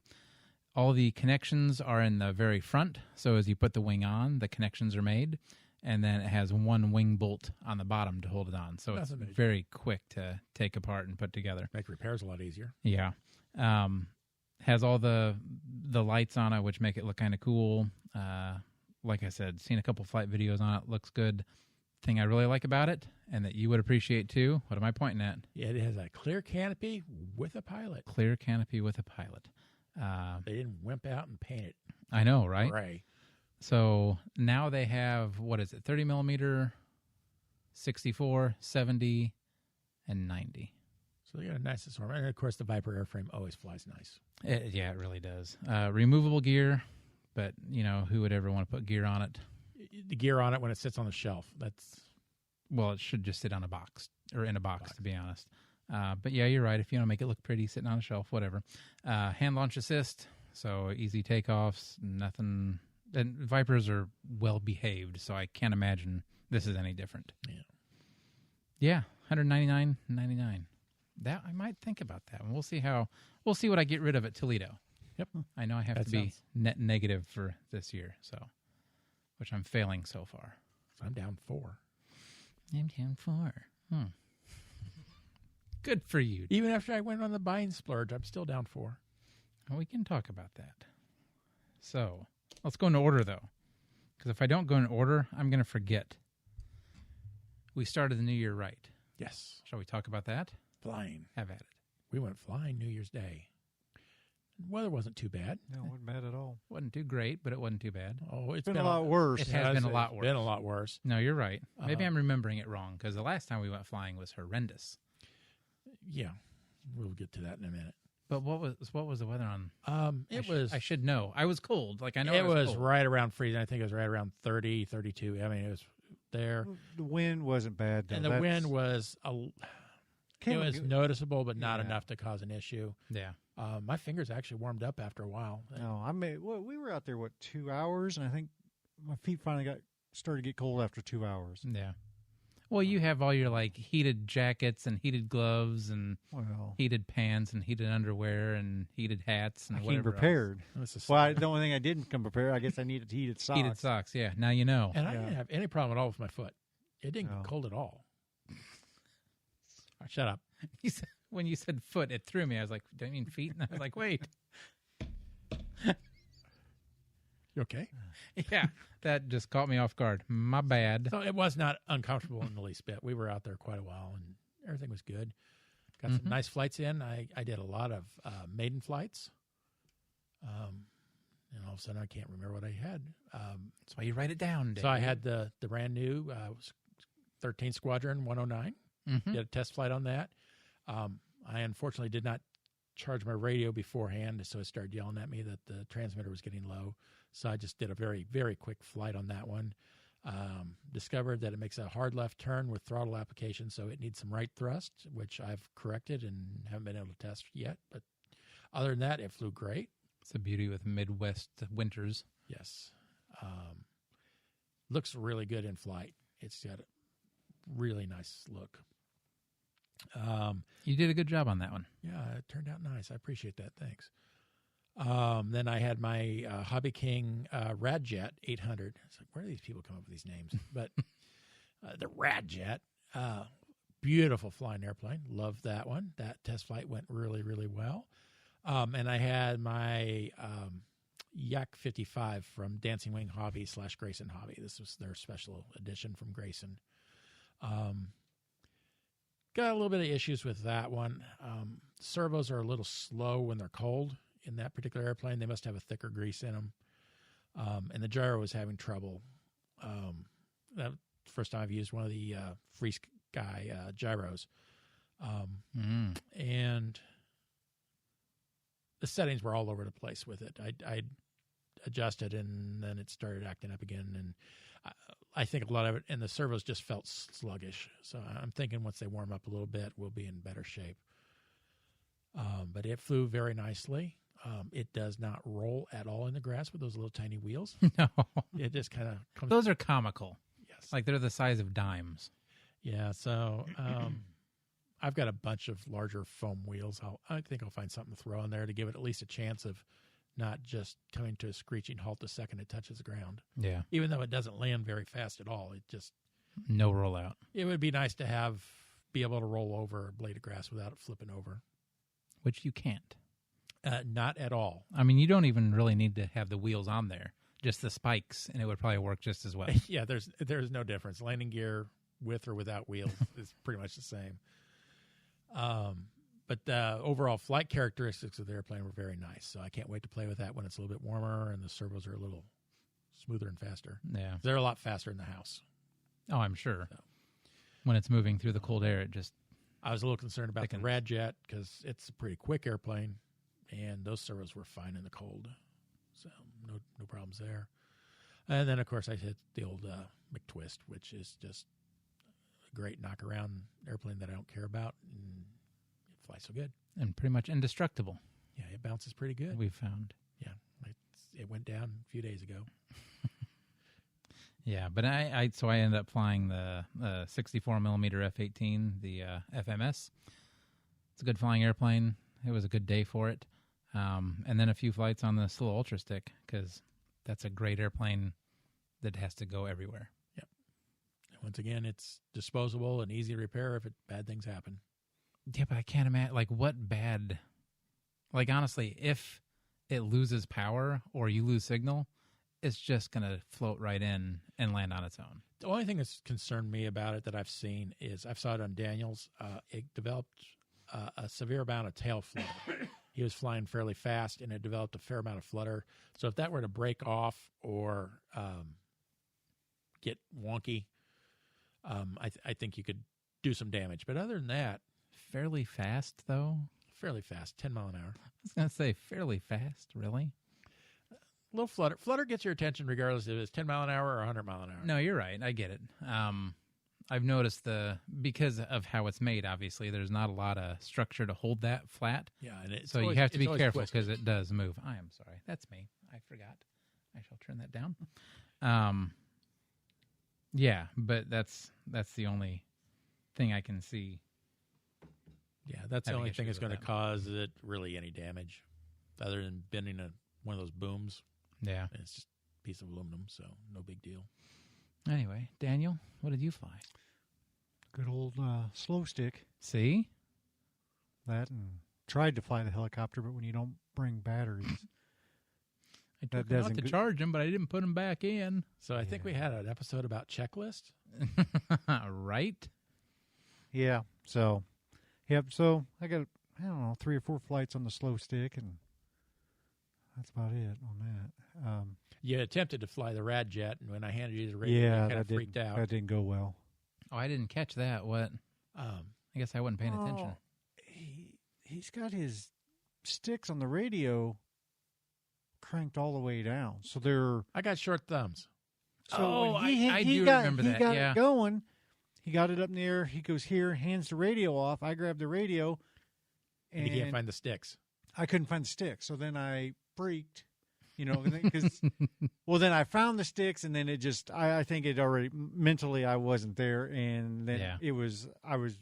Speaker 1: All the connections are in the very front, so as you put the wing on, the connections are made, and then it has one wing bolt on the bottom to hold it on. So it's very quick to take apart and put together.
Speaker 2: Make repairs a lot easier.
Speaker 1: Yeah. Has all the lights on it, which make it look kind of cool. Like I said, seen a couple flight videos on it. Looks good. Thing I really like about it, and that you would appreciate too. What am I pointing at?
Speaker 2: Yeah, it has a clear canopy with a pilot.
Speaker 1: Clear canopy with a pilot.
Speaker 2: They didn't wimp out and paint it.
Speaker 1: I know, right?
Speaker 2: Gray.
Speaker 1: So now they have, 30 millimeter, 64, 70, and 90.
Speaker 2: So they got a nice assortment. And, of course, the Viper airframe always flies nice.
Speaker 1: It really does. Removable gear, but, who would ever want to put gear on it?
Speaker 2: The gear on it when it sits on the shelf.
Speaker 1: Well, it should just sit on a box, or in a box. To be honest. But, yeah, you're right. If you want to make it look pretty, sitting on a shelf, whatever. Hand launch assist, so easy takeoffs, nothing. And Vipers are well-behaved, so I can't imagine this is any different. Yeah, $199.99. That I might think about that. We'll see what I get rid of at Toledo.
Speaker 2: Yep.
Speaker 1: I know I have to be net negative for this year, which I'm failing so far.
Speaker 2: I'm down 4.
Speaker 1: I'm down 4. Good for you.
Speaker 2: Even after I went on the buying splurge, I'm still down 4.
Speaker 1: Well, we can talk about that. So let's go in order, though, because if I don't go in order, I'm going to forget. We started the new year right.
Speaker 2: Yes.
Speaker 1: Shall we talk about that?
Speaker 2: Flying.
Speaker 1: Have at it.
Speaker 2: We went flying New Year's Day. Weather wasn't too bad.
Speaker 3: No, it wasn't bad at all.
Speaker 1: Wasn't too great, but it wasn't too bad.
Speaker 2: Oh, it's
Speaker 3: been a lot worse.
Speaker 1: It has been a lot worse.
Speaker 2: Been a lot worse.
Speaker 1: No, you're right. Maybe I'm remembering it wrong, because the last time we went flying was horrendous.
Speaker 2: Yeah, we'll get to that in a minute.
Speaker 1: But what was the weather on?
Speaker 2: I
Speaker 1: should know. I was cold. Like I know
Speaker 2: it was
Speaker 1: cold.
Speaker 2: right around freezing. I think it was right around 30, 32. I mean, it was there.
Speaker 3: The wind wasn't bad, though.
Speaker 2: And the wind was noticeable, but not enough to cause an issue.
Speaker 1: Yeah.
Speaker 2: My fingers actually warmed up after a while.
Speaker 3: No, we were out there 2 hours, and I think my feet finally started to get cold after 2 hours.
Speaker 1: Yeah. Well, you have all your heated jackets and heated gloves and heated pants and heated underwear and heated hats and whatever.
Speaker 3: I came prepared. Well, the only thing I didn't come prepared, I guess I needed heated socks.
Speaker 1: Heated socks, yeah. Now you know.
Speaker 2: And I didn't have any problem at all with my foot. It didn't get cold at all. Shut up.
Speaker 1: When you said foot, it threw me. I was like, don't you mean feet? And I was like, wait.
Speaker 2: You okay?
Speaker 1: Yeah, that just caught me off guard. My bad.
Speaker 2: So it was not uncomfortable in the least bit. We were out there quite a while, and everything was good. Got some nice flights in. I did a lot of maiden flights. And all of a sudden, I can't remember what I had.
Speaker 1: That's why you write it down, Dave.
Speaker 2: So I had the brand new 13th Squadron 109. Did a test flight on that. I unfortunately did not charge my radio beforehand, so it started yelling at me that the transmitter was getting low. So I just did a very, very quick flight on that one. Discovered that it makes a hard left turn with throttle application, so it needs some right thrust, which I've corrected and haven't been able to test yet. But other than that, it flew great.
Speaker 1: It's a beauty with Midwest winters.
Speaker 2: Yes. Looks really good in flight. It's got a really nice look.
Speaker 1: You did a good job on that one.
Speaker 2: Yeah, it turned out nice. I appreciate that. Thanks. Then I had my Hobby King Radjet 800. It's like, where do these people come up with these names? But the Radjet, beautiful flying airplane. Loved that one. That test flight went really, really well. And I had my Yak 55 from Dancing Wing Hobby / Grayson Hobby. This was their special edition from Grayson. Got a little bit of issues with that one. Servos are a little slow when they're cold in that particular airplane. They must have a thicker grease in them. And the gyro was having trouble. That first time I've used one of the Free Sky gyros. And the settings were all over the place with it. I adjusted, and then it started acting up again. And I think a lot of it, and the servos just felt sluggish. So I'm thinking once they warm up a little bit, we'll be in better shape. But it flew very nicely. It does not roll at all in the grass with those little tiny wheels.
Speaker 1: No.
Speaker 2: It just kind of comes.
Speaker 1: Those are comical.
Speaker 2: Yes.
Speaker 1: Like they're the size of dimes.
Speaker 2: Yeah, so I've got a bunch of larger foam wheels. I think I'll find something to throw in there to give it at least a chance of not just coming to a screeching halt the second it touches the ground.
Speaker 1: Yeah.
Speaker 2: Even though it doesn't land very fast at all,
Speaker 1: No rollout.
Speaker 2: it would be nice to be able to roll over a blade of grass without it flipping over.
Speaker 1: Which you can't.
Speaker 2: Not at all.
Speaker 1: I mean, you don't even really need to have the wheels on there. Just the spikes, and it would probably work just as well.
Speaker 2: Yeah, there's no difference. Landing gear with or without wheels is pretty much the same. But the overall flight characteristics of the airplane were very nice. So I can't wait to play with that when it's a little bit warmer and the servos are a little smoother and faster.
Speaker 1: Yeah.
Speaker 2: They're a lot faster in the house.
Speaker 1: Oh, I'm sure.
Speaker 2: So.
Speaker 1: When it's moving through the cold air, it just...
Speaker 2: I was a little concerned about
Speaker 1: Thickens.
Speaker 2: the Radjet because it's a pretty quick airplane, and those servos were fine in the cold. So no problems there. And then, of course, I hit the old McTwist, which is just a great knock-around airplane that I don't care about, and it flies so good.
Speaker 1: And pretty much indestructible,
Speaker 2: Yeah, it bounces pretty good.
Speaker 1: we've found.
Speaker 2: Yeah, it went down a few days ago.
Speaker 1: Yeah, but I ended up flying the 64mm F-18, the FMS. It's a good flying airplane. It was a good day for it. And then a few flights on the Slow Ultra Stick, because that's a great airplane that has to go everywhere.
Speaker 2: Yep. And once again, it's disposable and easy to repair if bad things happen.
Speaker 1: Yeah, but I can't imagine, like, what bad... Like, honestly, if it loses power or you lose signal, it's just going to float right in and land on its own.
Speaker 2: The only thing that's concerned me about it that I've seen is I saw it on Daniel's. It developed a severe amount of tail flutter. He was flying fairly fast, and it developed a fair amount of flutter. So if that were to break off or get wonky, I think you could do some damage. But other than that,
Speaker 1: Fairly fast, though?
Speaker 2: fairly fast, 10 mile an hour.
Speaker 1: I was going to say fairly fast, really?
Speaker 2: A little flutter. Flutter gets your attention regardless if it's 10 mile an hour or 100 mile an hour.
Speaker 1: No, you're right. I get it. I've noticed because of how it's made, obviously, there's not a lot of structure to hold that flat.
Speaker 2: Yeah, and
Speaker 1: So you have to be careful because it does move. I am sorry. That's me. I forgot. I shall turn that down. Yeah, but that's the only thing I can see.
Speaker 2: Yeah, that's the
Speaker 1: having
Speaker 2: only thing
Speaker 1: issues
Speaker 2: that's going
Speaker 1: with
Speaker 2: to
Speaker 1: that.
Speaker 2: cause it really any damage, other than bending one of those booms.
Speaker 1: Yeah.
Speaker 2: And it's just a piece of aluminum, so no big deal.
Speaker 1: Anyway, Daniel, what did you fly?
Speaker 3: Good old slow stick.
Speaker 1: See?
Speaker 3: That and tried to fly the helicopter, but when you don't bring batteries,
Speaker 1: I
Speaker 3: That
Speaker 1: took them out
Speaker 3: doesn't
Speaker 1: to
Speaker 3: go-
Speaker 1: charge them, but I didn't put them back in.
Speaker 2: So I think we had an episode about checklist.
Speaker 1: Right?
Speaker 3: yeah. So, yep. So I got 3 or 4 flights on the slow stick, and that's about it on that.
Speaker 2: You attempted to fly the Radjet, and when I handed you the radio,
Speaker 3: Yeah,
Speaker 2: you kind of
Speaker 3: that
Speaker 2: freaked out.
Speaker 3: That didn't go well.
Speaker 1: Oh, I didn't catch that. What? I guess I wasn't paying attention.
Speaker 3: He's got his sticks on the radio cranked all the way down, so they're.
Speaker 2: I got short thumbs.
Speaker 1: Oh,
Speaker 3: when he
Speaker 1: I do
Speaker 3: got,
Speaker 1: remember
Speaker 3: he
Speaker 1: that,
Speaker 3: got
Speaker 1: yeah.
Speaker 3: it going. He got it up in the air. He goes here, hands the radio off. I grabbed the radio,
Speaker 2: And you can't find the sticks.
Speaker 3: I couldn't find the sticks. So then I freaked, because well, then I found the sticks, and then it just I think it already mentally I wasn't there, and then I was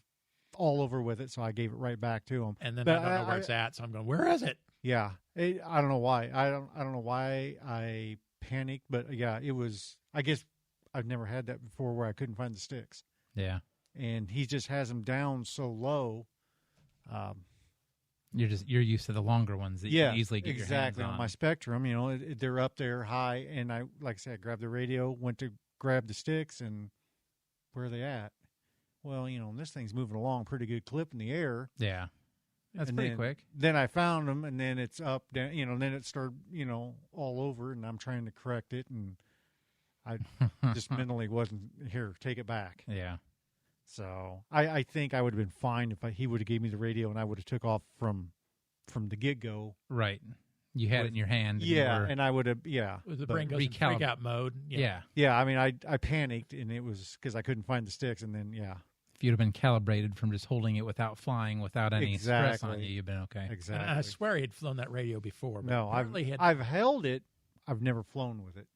Speaker 3: all over with it, so I gave it right back to him.
Speaker 2: And then
Speaker 3: But
Speaker 2: I don't know where it's at, so I'm going, where is it?
Speaker 3: Yeah, I don't know why. I don't know why I panicked, but yeah, it was. I guess I've never had that before where I couldn't find the sticks,
Speaker 1: Yeah.
Speaker 3: and he just has them down so low.
Speaker 1: You're used to the longer ones that you can easily get
Speaker 3: exactly.
Speaker 1: your hands on.
Speaker 3: My Spektrum, they're up there high, and I grabbed the radio, went to grab the sticks, and where are they at? Well, this thing's moving along pretty good clip in the air.
Speaker 1: Yeah. That's
Speaker 3: And
Speaker 1: pretty
Speaker 3: then-
Speaker 1: quick.
Speaker 3: Then I found them, and then it's up, down, then it started, all over, and I'm trying to correct it, and I just mentally wasn't here. Take it back.
Speaker 1: Yeah.
Speaker 3: So I think I would have been fine if he would have gave me the radio, and I would have took off from the get go.
Speaker 1: Right. You had it in your hand. And
Speaker 3: Yeah,
Speaker 1: you were,
Speaker 3: and I would have,
Speaker 2: The
Speaker 3: but-
Speaker 2: brain goes in freak out mode.
Speaker 1: yeah.
Speaker 3: Yeah, I mean, I panicked, and it was because I couldn't find the sticks, and then,
Speaker 1: If you'd have been calibrated from just holding it without flying, without any stress on
Speaker 3: Exactly.
Speaker 1: you, you've been okay.
Speaker 3: exactly.
Speaker 2: And I swear he had flown that radio before. But
Speaker 3: No,
Speaker 2: apparently he had,
Speaker 3: I've held it. I've never flown with it.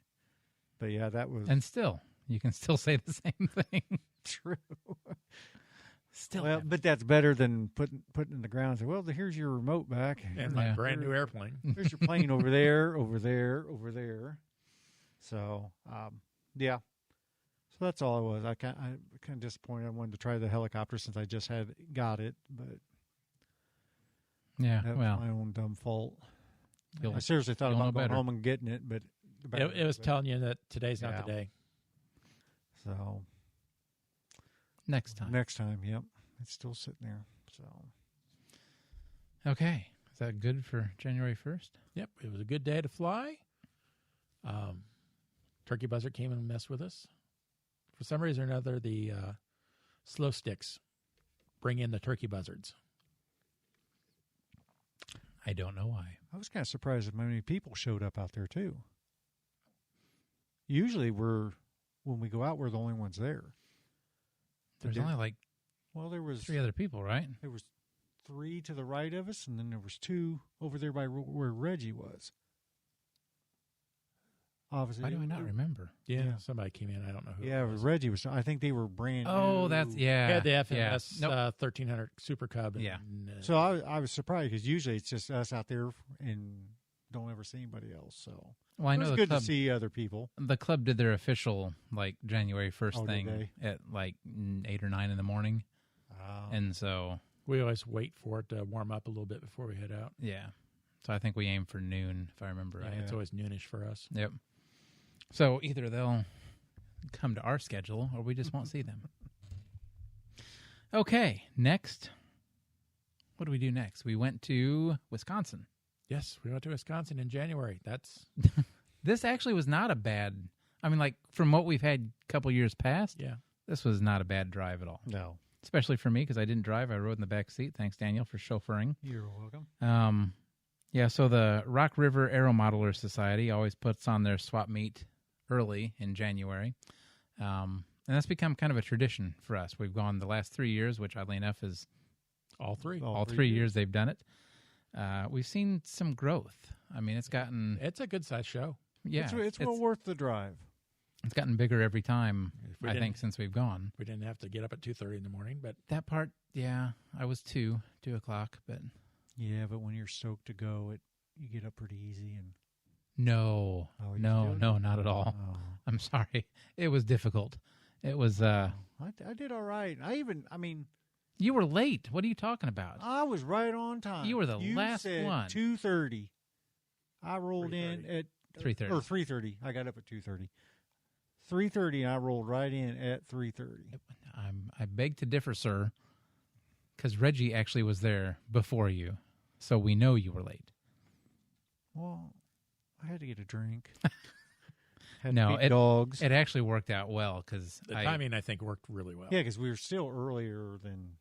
Speaker 3: But yeah, that was
Speaker 1: And still, you can still say the same thing.
Speaker 3: true.
Speaker 1: Still,
Speaker 3: Well, but that's better than putting it in the ground and say, well, here's your remote back.
Speaker 2: and my
Speaker 1: Yeah.
Speaker 2: brand new airplane.
Speaker 3: There's your plane over there, over there, over there. So, yeah. So that's all it was. I'm kind of disappointed. I wanted to try the helicopter since I just got it, but
Speaker 1: yeah.
Speaker 3: that was
Speaker 1: Well,
Speaker 3: my own dumb fault.
Speaker 1: you'll-
Speaker 3: I seriously thought
Speaker 1: you'll know
Speaker 3: about going
Speaker 1: better.
Speaker 3: home and getting it, but
Speaker 2: It was telling you that today's not
Speaker 3: Yeah.
Speaker 2: the day.
Speaker 3: So
Speaker 1: next time.
Speaker 3: next time, yep, it's still sitting there. So
Speaker 1: Okay. Is that good for January 1st?
Speaker 2: Yep, it was a good day to fly. Turkey buzzard came and messed with us. For some reason or another, the slow sticks bring in the turkey buzzards.
Speaker 1: I don't know why.
Speaker 3: I was kind of surprised at how many people showed up out there too. Usually, when we go out, we're the only ones there.
Speaker 1: There's
Speaker 3: did-
Speaker 1: only like
Speaker 3: Well, there was
Speaker 1: 3 other people, right?
Speaker 3: 3 to the right of us, and then there was 2 over there by where Reggie was. Obviously,
Speaker 1: Why do I not remember?
Speaker 3: Yeah.
Speaker 2: Somebody came in. I don't know who.
Speaker 3: Yeah,
Speaker 2: it was.
Speaker 3: Reggie was. I think they were brand
Speaker 1: Oh,
Speaker 3: new.
Speaker 1: that's yeah.
Speaker 2: Had the
Speaker 1: yeah.
Speaker 2: FMS
Speaker 1: Nope.
Speaker 2: 1300 Super Cub. And,
Speaker 1: Yeah.
Speaker 3: So I was surprised because usually it's just us out there and don't ever see anybody else. So
Speaker 1: Well, I
Speaker 3: it
Speaker 1: know
Speaker 3: was
Speaker 1: the
Speaker 3: good
Speaker 1: club.
Speaker 3: to see other people.
Speaker 1: The club did their official like January 1st
Speaker 3: Oh, did
Speaker 1: thing
Speaker 3: they?
Speaker 1: at like 8 or 9 in the morning, and so
Speaker 2: we always wait for it to warm up a little bit before we head out.
Speaker 1: yeah. So I think we aim for noon, if I remember right.
Speaker 2: Yeah, it's always noonish for us.
Speaker 1: Yep. So either they'll come to our schedule or we just won't see them. Okay, next. What do we do next? We went to Wisconsin.
Speaker 2: Yes, we went to Wisconsin in January. That's
Speaker 1: This actually was not a bad, I mean, like from what we've had a couple years past,
Speaker 2: yeah.
Speaker 1: this was not a bad drive at all.
Speaker 3: No,
Speaker 1: Especially for me because I didn't drive. I rode in the back seat. Thanks, Daniel, for chauffeuring.
Speaker 3: you're welcome.
Speaker 1: Yeah, so the Rock River Aero Modeler Society always puts on their swap meet early in January. And that's become kind of a tradition for us. We've gone the last 3 years, which oddly enough is
Speaker 2: All three.
Speaker 1: all 3 years they've done it. We've seen some growth. I mean, it's gotten,
Speaker 2: It's a good sized show.
Speaker 1: yeah,
Speaker 3: it's well worth the drive.
Speaker 1: it's gotten bigger every time,
Speaker 2: If we
Speaker 1: I
Speaker 2: didn't-
Speaker 1: think, since we've gone.
Speaker 2: We didn't have to get up at 2:30 in the morning, but
Speaker 1: That part, yeah, I was 2 o'clock, but
Speaker 3: Yeah, but when you're stoked to go, you get up pretty easy. And
Speaker 1: no,
Speaker 3: Oh, you
Speaker 1: no,
Speaker 3: did?
Speaker 1: no, not at all.
Speaker 3: oh,
Speaker 1: I'm sorry. It was difficult. It was,
Speaker 3: I did all right.
Speaker 1: you were late. What are you talking about?
Speaker 3: I was right on time.
Speaker 1: You were the last
Speaker 3: said
Speaker 1: one.
Speaker 3: 2:30. I rolled in
Speaker 2: 3:30.
Speaker 3: at
Speaker 1: 3:30.
Speaker 3: or 3:30. I got up at 2:30. 3:30, and I rolled right in at 3:30.
Speaker 1: I beg to differ, sir, because Reggie actually was there before you, so we know you were late.
Speaker 3: Well, I had to get a drink. Had
Speaker 1: No,
Speaker 3: to feed dogs.
Speaker 1: It actually worked out well because
Speaker 2: the timing, I think, worked really well.
Speaker 3: Yeah, because we were still earlier than.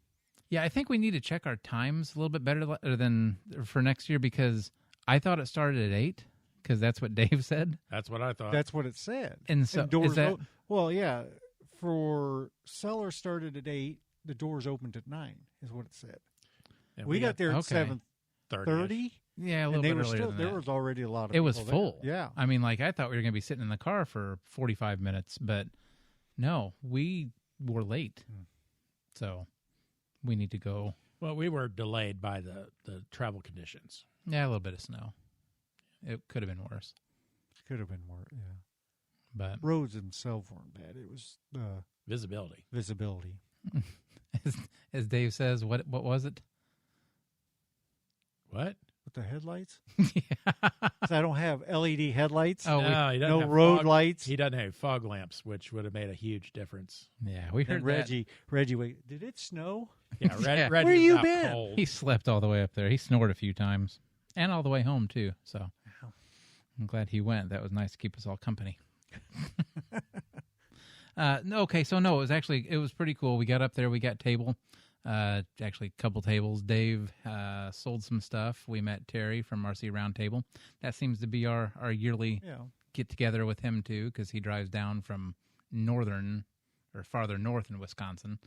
Speaker 1: I think we need to check our times a little bit better than for next year because I thought it started at 8 because that's what Dave said.
Speaker 2: That's what I thought.
Speaker 3: That's what it said.
Speaker 1: And so
Speaker 3: doors.
Speaker 1: is that,
Speaker 3: Well, yeah. For cellar started at 8. The doors opened at 9. Is what it said.
Speaker 2: And
Speaker 3: We got there at
Speaker 1: okay.
Speaker 3: 7:30.
Speaker 1: yeah, a little
Speaker 3: And they
Speaker 1: bit
Speaker 3: were
Speaker 1: earlier
Speaker 3: still
Speaker 1: than
Speaker 3: there
Speaker 1: that.
Speaker 3: was already a lot of
Speaker 1: It was
Speaker 3: people
Speaker 1: full.
Speaker 3: there. Yeah.
Speaker 1: I mean, like I thought we were going to be sitting in the car for 45 minutes, but no, we were late. So we need to go.
Speaker 2: Well, we were delayed by the travel conditions.
Speaker 1: Yeah, a little bit of snow. It could have been worse,
Speaker 3: Could have been more. Yeah.
Speaker 1: but
Speaker 3: Roads themselves weren't bad. It was
Speaker 2: Visibility.
Speaker 3: visibility.
Speaker 1: as Dave says, what was it?
Speaker 2: What?
Speaker 3: With the headlights?
Speaker 1: Yeah.
Speaker 3: 'Cause I don't have LED headlights.
Speaker 1: Oh,
Speaker 2: No, he doesn't
Speaker 3: no
Speaker 2: have
Speaker 3: road
Speaker 2: fog.
Speaker 3: lights.
Speaker 2: He doesn't have fog lamps, which would have made a huge difference.
Speaker 1: Yeah, we heard
Speaker 3: And Reggie, wait, did it snow?
Speaker 2: Yeah,
Speaker 1: Yeah.
Speaker 2: Red
Speaker 3: Where
Speaker 2: is
Speaker 3: you
Speaker 2: out
Speaker 3: been?
Speaker 1: that.
Speaker 2: cold.
Speaker 1: He slept all the way up there. He snored a few times, and all the way home too. So I'm glad he went. That was nice to keep us all company. No, okay, so no, it was pretty cool. We got up there, we got table. Actually, a couple tables. Dave sold some stuff. We met Terry from RC Roundtable. That seems to be our yearly get together with him too, because he drives down from northern or farther north in Wisconsin.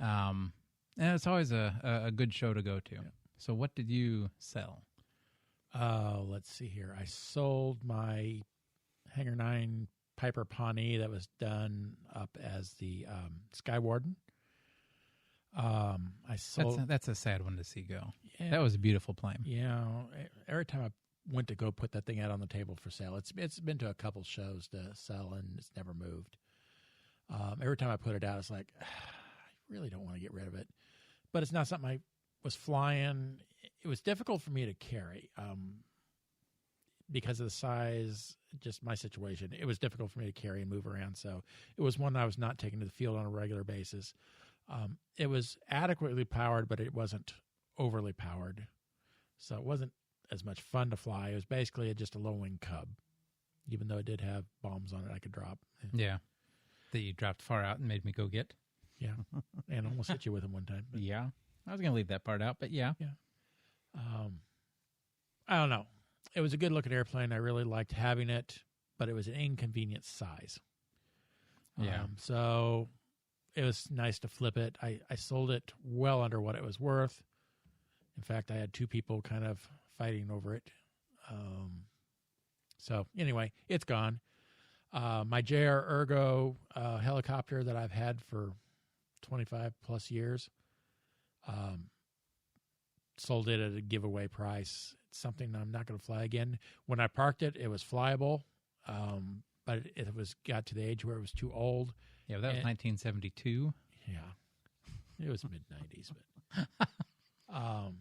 Speaker 1: And it's always a good show to go to. Yeah. So what did you sell?
Speaker 2: Let's see here. I sold my Hangar 9 Piper Pawnee that was done up as the Sky Warden. I sold.
Speaker 1: That's a sad one to see go.
Speaker 2: Yeah,
Speaker 1: that was a beautiful plane.
Speaker 2: Yeah. Every time I went to go put that thing out on the table for sale, it's been to a couple shows to sell, and it's never moved. Every time I put it out, it's like, I really don't want to get rid of it. But it's not something I was flying. It was difficult for me to carry because of the size, just my situation. It was difficult for me to carry and move around. So it was one I was not taking to the field on a regular basis. It was adequately powered, but it wasn't overly powered. So it wasn't as much fun to fly. It was basically just a low-wing Cub, even though it did have bombs on it I could drop.
Speaker 1: Yeah. That you dropped far out and made me go get.
Speaker 2: Yeah. And almost hit you with them one time. But.
Speaker 1: Yeah. I was going to leave that part out, but yeah.
Speaker 2: Yeah. I don't know. It was a good-looking airplane. I really liked having it, but it was an inconvenient size.
Speaker 1: Yeah.
Speaker 2: So it was nice to flip it. I sold it well under what it was worth. In fact, I had two people kind of fighting over it. So anyway, it's gone. My JR Ergo helicopter that I've had for 25 plus years, sold it at a giveaway price. It's something I'm not going to fly again. When I parked it, it was flyable, but it got to the age where it was too old.
Speaker 1: Yeah, that was 1972.
Speaker 2: Yeah, it was mid-90s, but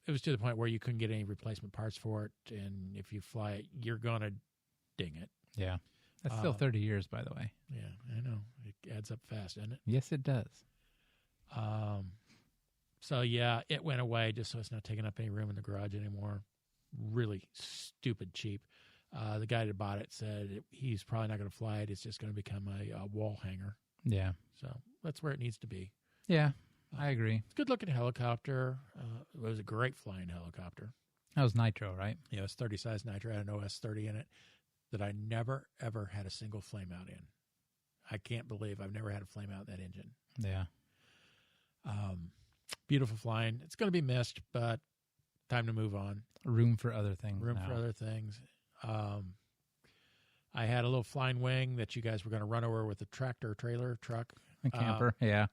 Speaker 2: it was to the point where you couldn't get any replacement parts for it, and if you fly it, you're going to ding it.
Speaker 1: Yeah. That's still 30 years, by the way.
Speaker 2: Yeah, I know. It adds up fast, doesn't it?
Speaker 1: Yes, it does.
Speaker 2: So, yeah, it went away just so it's not taking up any room in the garage anymore. Really stupid cheap. The guy that bought it said he's probably not going to fly it. It's just going to become a wall hanger.
Speaker 1: Yeah.
Speaker 2: So that's where it needs to be.
Speaker 1: Yeah, I agree.
Speaker 2: It's a good-looking helicopter. It was a great flying helicopter.
Speaker 1: That was nitro, right?
Speaker 2: Yeah, it was 30-size nitro. It had an OS-30 in it that I never, ever had a single flame out in. I can't believe I've never had a flame out in that engine.
Speaker 1: Yeah.
Speaker 2: Beautiful flying. It's going to be missed, but time to move on.
Speaker 1: Room for other things.
Speaker 2: For other things. I had a little flying wing that you guys were going to run over with a tractor trailer truck.
Speaker 1: A camper, yeah.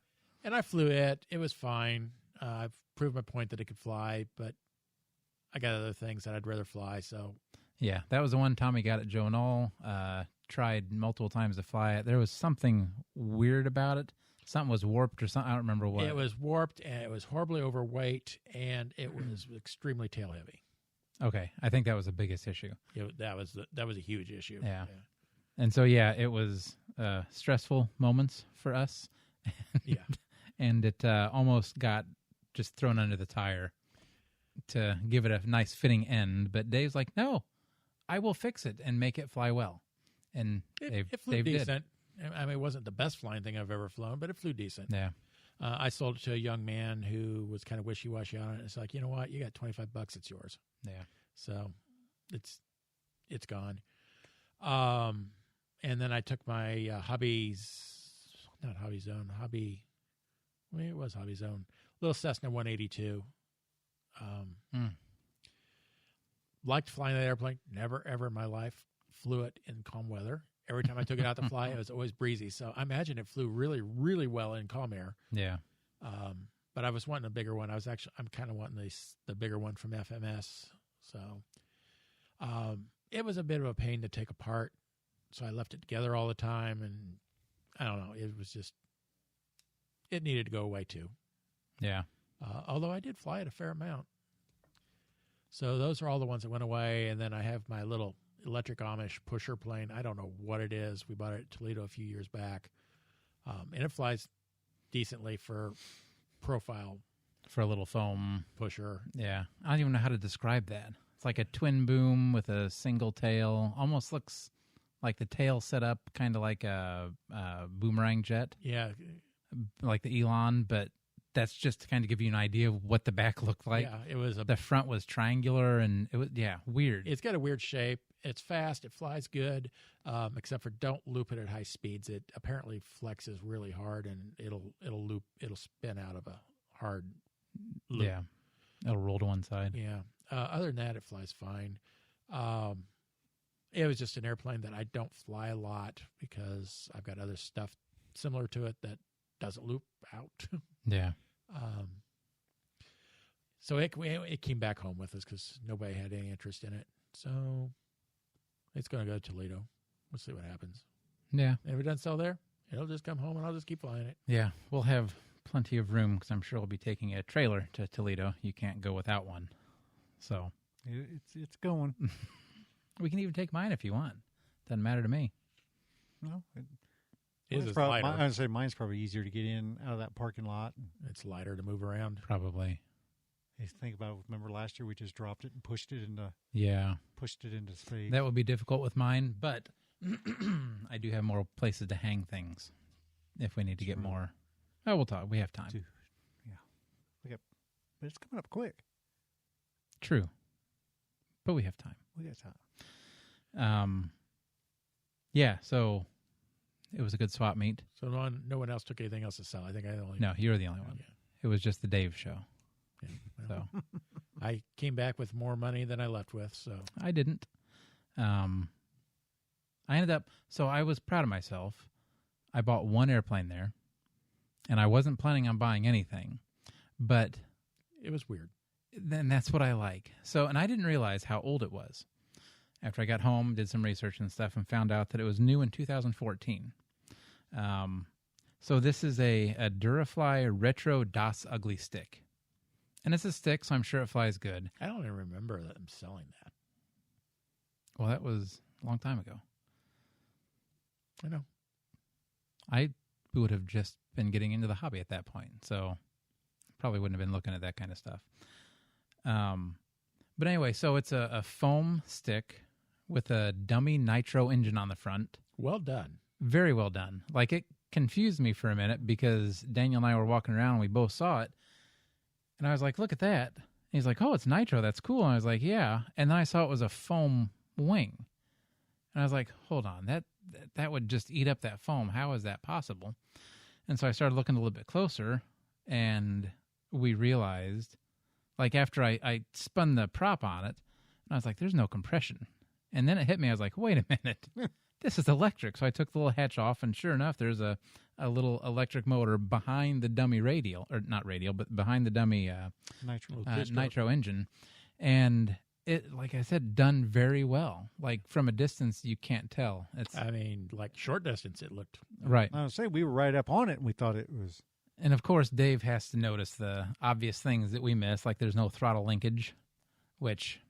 Speaker 2: And I flew it. It was fine. I've proved my point that it could fly, but I got other things that I'd rather fly, so...
Speaker 1: Yeah, that was the one Tommy got at Joe Knoll. Tried multiple times to fly it. There was something weird about it. Something was warped or something. I don't remember what.
Speaker 2: It was warped, and it was horribly overweight, and it was extremely tail heavy.
Speaker 1: Okay, I think that was the biggest issue.
Speaker 2: That was a huge issue.
Speaker 1: Yeah. And so, yeah, it was stressful moments for us.
Speaker 2: Yeah.
Speaker 1: And it almost got just thrown under the tire to give it a nice fitting end. But Dave's like, no, I will fix it and make it fly well. And
Speaker 2: it flew decent. I mean, it wasn't the best flying thing I've ever flown, but it flew decent.
Speaker 1: Yeah.
Speaker 2: I sold it to a young man who was kind of wishy-washy on it. It's like, you know what? You got $25, it's yours.
Speaker 1: Yeah.
Speaker 2: So it's gone. And then I took my it was Hobby Zone, little Cessna 182. Liked flying that airplane. Never, ever in my life flew it in calm weather. Every time I took it out to fly, it was always breezy. So I imagine it flew really, really well in calm air.
Speaker 1: Yeah.
Speaker 2: But I was wanting a bigger one. I'm kind of wanting the bigger one from FMS. So it was a bit of a pain to take apart. So I left it together all the time. And I don't know. It was just, it needed to go away too.
Speaker 1: Yeah.
Speaker 2: Although I did fly it a fair amount. So those are all the ones that went away. And then I have my little electric Amish pusher plane. I don't know what it is. We bought it at Toledo a few years back. And it flies decently for profile.
Speaker 1: For a little foam
Speaker 2: pusher.
Speaker 1: Yeah. I don't even know how to describe that. It's like a twin boom with a single tail. Almost looks like the tail set up kind of like a boomerang jet.
Speaker 2: Yeah.
Speaker 1: Like the Elon, but that's just to kind of give you an idea of what the back looked like.
Speaker 2: Yeah, it was
Speaker 1: The front was triangular, and it was weird.
Speaker 2: It's got a weird shape. It's fast. It flies good, except for don't loop it at high speeds. It apparently flexes really hard, and it'll spin out of a hard loop.
Speaker 1: Yeah, it'll roll to one side.
Speaker 2: Yeah. Other than that, it flies fine. It was just an airplane that I don't fly a lot because I've got other stuff similar to it that doesn't loop out.
Speaker 1: Yeah.
Speaker 2: So it came back home with us because nobody had any interest in it. So it's going to go to Toledo. We'll see what happens.
Speaker 1: Yeah.
Speaker 2: If it doesn't sell there, it'll just come home and I'll just keep flying it.
Speaker 1: Yeah. We'll have plenty of room because I'm sure we'll be taking a trailer to Toledo. You can't go without one. So
Speaker 3: it's going.
Speaker 1: we can even take mine if you want. Doesn't matter to me.
Speaker 3: No,
Speaker 2: It's
Speaker 3: probably,
Speaker 2: lighter.
Speaker 3: I would say mine's probably easier to get in out of that parking lot.
Speaker 2: It's lighter to move around.
Speaker 1: Probably.
Speaker 3: You think about it, remember last year we just dropped it and pushed it into space.
Speaker 1: That would be difficult with mine, but I do have more places to hang things if we need to get more. Oh, we'll talk. We have time.
Speaker 3: Yeah. But it's coming up quick.
Speaker 1: True. But we have time.
Speaker 3: We got time.
Speaker 1: Yeah, so it was a good swap meet.
Speaker 2: So no one else took anything else to sell. I think I only.
Speaker 1: No, you're the only one.
Speaker 2: Yeah.
Speaker 1: It was just the Dave show.
Speaker 2: Yeah, well,
Speaker 1: So
Speaker 2: I came back with more money than I left with. So
Speaker 1: I didn't. I ended up, so I was proud of myself. I bought one airplane there, and I wasn't planning on buying anything, but
Speaker 2: it was weird.
Speaker 1: then that's what I like. So, and I didn't realize how old it was. After I got home, did some research and stuff, and found out that it was new in 2014. So this is a Durafly Retro Das Ugly stick. And it's a stick, so I'm sure it flies good.
Speaker 2: I don't even remember them selling that.
Speaker 1: Well, that was a long time ago.
Speaker 2: I know.
Speaker 1: I would have just been getting into the hobby at that point, so probably wouldn't have been looking at that kind of stuff. But anyway, so it's a foam stick with a dummy nitro engine on the front.
Speaker 2: Well done.
Speaker 1: Very well done. Like, it confused me for a minute because Daniel and I were walking around and we both saw it. And I was like, look at that. And he's like, oh, it's nitro. That's cool. And I was like, yeah. And then I saw it was a foam wing. And I was like, hold on. That would just eat up that foam. How is that possible? And so I started looking a little bit closer, and we realized, like, after I spun the prop on it, and I was like, there's no compression. And then it hit me. I was like, wait a minute. This is electric. So I took the little hatch off, and sure enough, there's a little electric motor behind the dummy radial, or not radial, but behind the dummy nitro engine. And it, like I said, done very well. Like, from a distance, you can't tell.
Speaker 2: I mean, like, short distance, it looked.
Speaker 1: Right.
Speaker 3: I would say we were right up on it, and we thought it was.
Speaker 1: And, of course, Dave has to notice the obvious things that we miss, like there's no throttle linkage, which,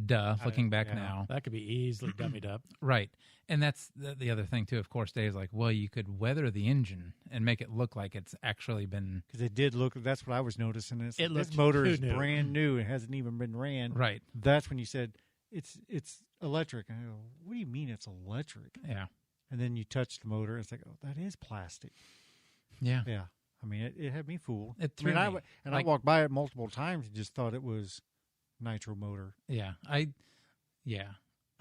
Speaker 1: duh, looking back now.
Speaker 2: That could be easily dummied up.
Speaker 1: Right. And that's the other thing, too. Of course, Dave's like, well, you could weather the engine and make it look like it's actually been...
Speaker 3: Because it did look, that's what I was noticing. This
Speaker 2: looked
Speaker 3: motor is
Speaker 2: new.
Speaker 3: brand new. It hasn't even been ran.
Speaker 1: Right.
Speaker 3: That's when you said, it's electric. And I go, what do you mean it's electric?
Speaker 1: Yeah.
Speaker 3: And then you touch the motor. It's like, oh, that is plastic.
Speaker 1: Yeah.
Speaker 3: Yeah. I mean, it had me fooled.
Speaker 1: It threw me.
Speaker 3: I walked by it multiple times and just thought it was nitro motor.
Speaker 1: Yeah. I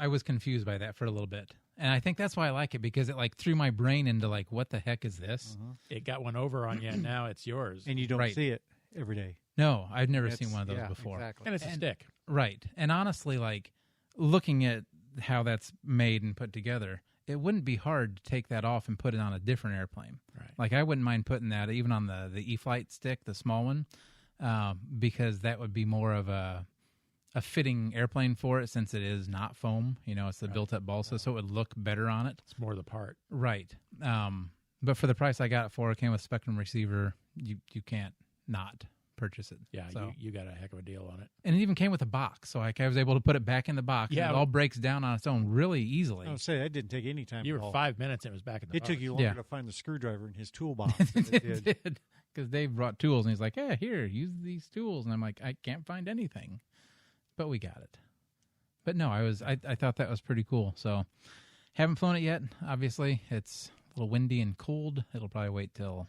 Speaker 1: was confused by that for a little bit. And I think that's why I like it, because it like threw my brain into like, what the heck is this?
Speaker 2: It got one over on you, and now it's yours.
Speaker 3: And you don't see it every day.
Speaker 1: No, I've never seen one of those before.
Speaker 3: Exactly.
Speaker 2: And it's a stick.
Speaker 1: Right. And honestly, like, looking at how that's made and put together, it wouldn't be hard to take that off and put it on a different airplane.
Speaker 2: Right.
Speaker 1: Like, I wouldn't mind putting that even on the E-Flight stick, the small one, because that would be more of a fitting airplane for it, since it is not foam. You know, it's the built-up balsa, so it would look better on it.
Speaker 2: It's more the part.
Speaker 1: Right. But for the price I got it for, it came with Spektrum receiver. You can't not purchase it.
Speaker 2: Yeah,
Speaker 1: so.
Speaker 2: you got a heck of a deal on it.
Speaker 1: And it even came with a box, so like I was able to put it back in the box.
Speaker 2: Yeah,
Speaker 1: and it all breaks down on its own really easily.
Speaker 3: I would say that didn't take any time.
Speaker 2: You
Speaker 3: at
Speaker 2: were
Speaker 3: all.
Speaker 2: 5 minutes, and it was back in the
Speaker 3: It
Speaker 2: box.
Speaker 3: took you longer to find the screwdriver in his toolbox.
Speaker 1: It did. Because Dave brought tools, and he's like, "Yeah, here, use these tools." And I'm like, I can't find anything. But we got it. But no, I thought that was pretty cool. So, haven't flown it yet. Obviously, it's a little windy and cold. It'll probably wait till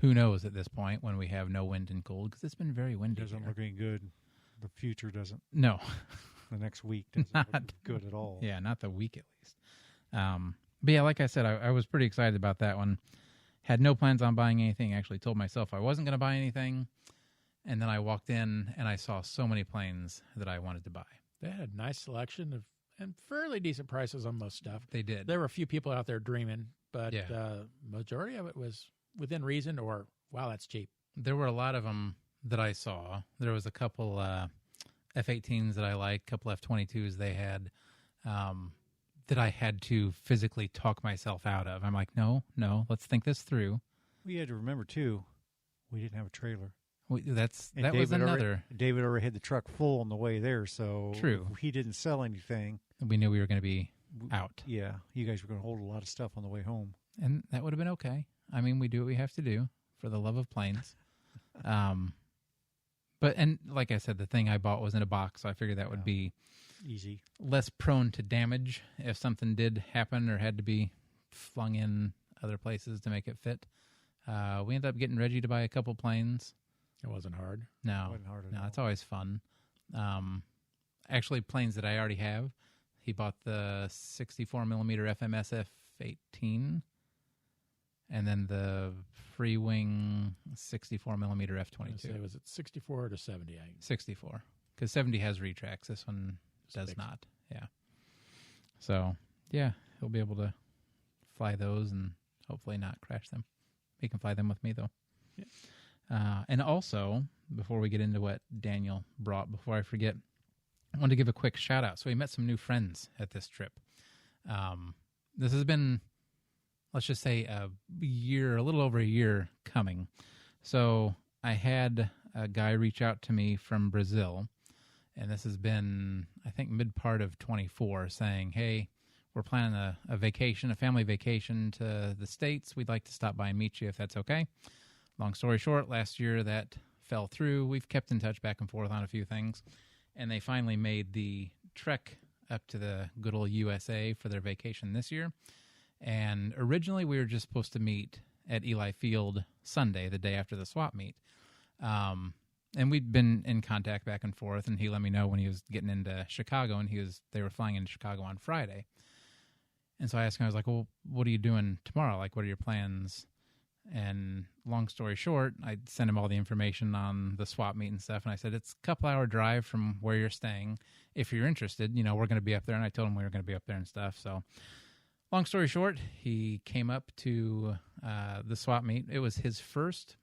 Speaker 1: who knows at this point when we have no wind and cold, because it's been very windy.
Speaker 3: Doesn't
Speaker 1: here.
Speaker 3: look any good. The future doesn't.
Speaker 1: No.
Speaker 3: The next week doesn't look good at all.
Speaker 1: Yeah, not the week at least. But yeah, like I said, I was pretty excited about that one. Had no plans on buying anything. Actually told myself I wasn't going to buy anything. And then I walked in and I saw so many planes that I wanted to buy.
Speaker 2: They had a nice selection of and fairly decent prices on most stuff.
Speaker 1: They did.
Speaker 2: There were a few people out there dreaming, but
Speaker 1: Yeah.
Speaker 2: Majority of it was within reason or, wow, that's cheap.
Speaker 1: There were a lot of them that I saw. There was a couple F-18s that I liked, a couple F-22s they had that I had to physically talk myself out of. I'm like, no, let's think this through.
Speaker 3: We had to remember, too, we didn't have a trailer.
Speaker 1: That was another.
Speaker 3: David already had the truck full on the way there, so
Speaker 1: True.
Speaker 3: If he didn't sell anything.
Speaker 1: We knew we were going to be out.
Speaker 3: Yeah, you guys were going to hold a lot of stuff on the way home.
Speaker 1: And that would have been okay. I mean, we do what we have to do for the love of planes. But like I said, the thing I bought was in a box, so I figured that would be
Speaker 3: easy,
Speaker 1: less prone to damage if something did happen or had to be flung in other places to make it fit. We ended up getting Reggie to buy a couple planes.
Speaker 2: It wasn't hard.
Speaker 1: No,
Speaker 3: it wasn't hard at all.
Speaker 1: It's always fun. Actually, planes that I already have. He bought the 64 millimeter FMS F-18, and then the free wing 64 millimeter F-22.
Speaker 2: Was it 64 to 70?
Speaker 1: 64, because 70 has retracts. This one does
Speaker 2: fixed.
Speaker 1: not. Yeah. So yeah, he'll be able to fly those and hopefully not crash them. He can fly them with me though.
Speaker 2: Yeah.
Speaker 1: And also, before we get into what Daniel brought, before I forget, I wanted to give a quick shout out. So we met some new friends at this trip. This has been, let's just say, a little over a year coming. So I had a guy reach out to me from Brazil, and this has been, I think, mid-part of 24, saying, hey, we're planning a vacation, a family vacation to the States. We'd like to stop by and meet you if that's okay. Long story short, last year that fell through. We've kept in touch back and forth on a few things, and they finally made the trek up to the good old USA for their vacation this year. And originally we were just supposed to meet at Eli Field Sunday, the day after the swap meet. And we'd been in contact back and forth, and he let me know when he was getting into Chicago, and they were flying into Chicago on Friday. And so I asked him, I was like, well, what are you doing tomorrow? Like, what are your plans? And long story short, I sent him all the information on the swap meet and stuff, and I said, it's a couple-hour drive from where you're staying. If you're interested, we're going to be up there, and I told him we were going to be up there and stuff. So long story short, he came up to the swap meet. It was his first.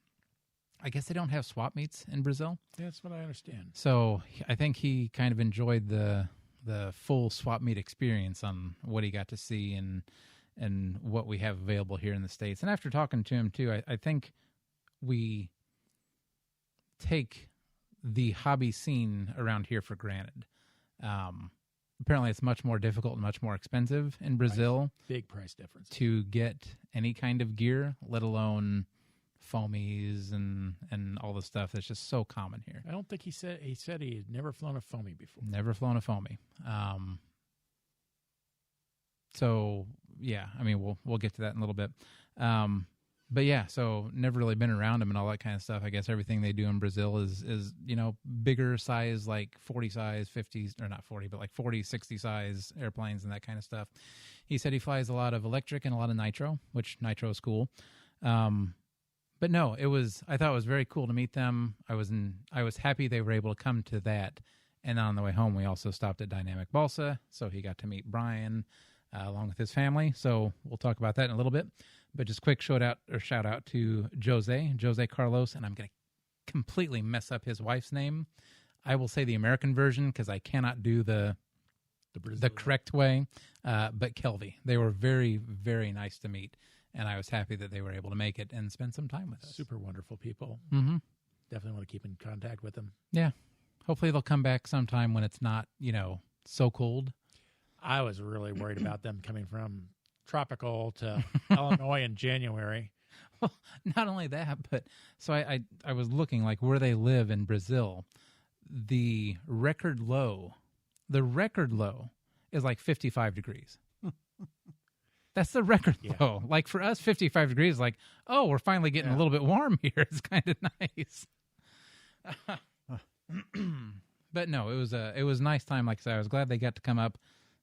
Speaker 1: I guess they don't have swap meets in Brazil.
Speaker 2: Yeah, that's what I understand.
Speaker 1: So I think he kind of enjoyed the full swap meet experience on what he got to see and what we have available here in the States. And after talking to him, too, I think we take the hobby scene around here for granted. Apparently, it's much more difficult and much more expensive in Brazil.
Speaker 2: Big price difference.
Speaker 1: To get any kind of gear, let alone foamies and all the stuff that's just so common here.
Speaker 2: I don't think he said he had never flown a foamy before.
Speaker 1: Never flown a foamy. So yeah, I mean we'll get to that in a little bit. But yeah, so never really been around them and all that kind of stuff. I guess everything they do in Brazil is bigger size, like 40 size, 50s, or not 40, but like 40, 60 size airplanes and that kind of stuff. He said he flies a lot of electric and a lot of nitro, which nitro is cool. But no, I thought it was very cool to meet them. I was happy they were able to come to that. And on the way home, we also stopped at Dynamic Balsa, so he got to meet Brian along with his family. So we'll talk about that in a little bit. But just quick shout out to Jose Carlos, and I'm going to completely mess up his wife's name. I will say the American version because I cannot do the correct way. But Kelvy, they were very, very nice to meet. And I was happy that they were able to make it and spend some time with us.
Speaker 2: Super wonderful people.
Speaker 1: Mm-hmm.
Speaker 2: Definitely want to keep in contact with them.
Speaker 1: Yeah. Hopefully they'll come back sometime when it's not, so cold.
Speaker 2: I was really worried about them coming from tropical to Illinois in January.
Speaker 1: Well, not only that, but so I was looking like where they live in Brazil. The record low is like 55 degrees. That's the record,
Speaker 2: Yeah.
Speaker 1: though. Like for us, 55 degrees, like, oh, we're finally getting a little bit warm here. It's kind of nice. But no, it was a nice time. Like I said, I was glad they got to come up,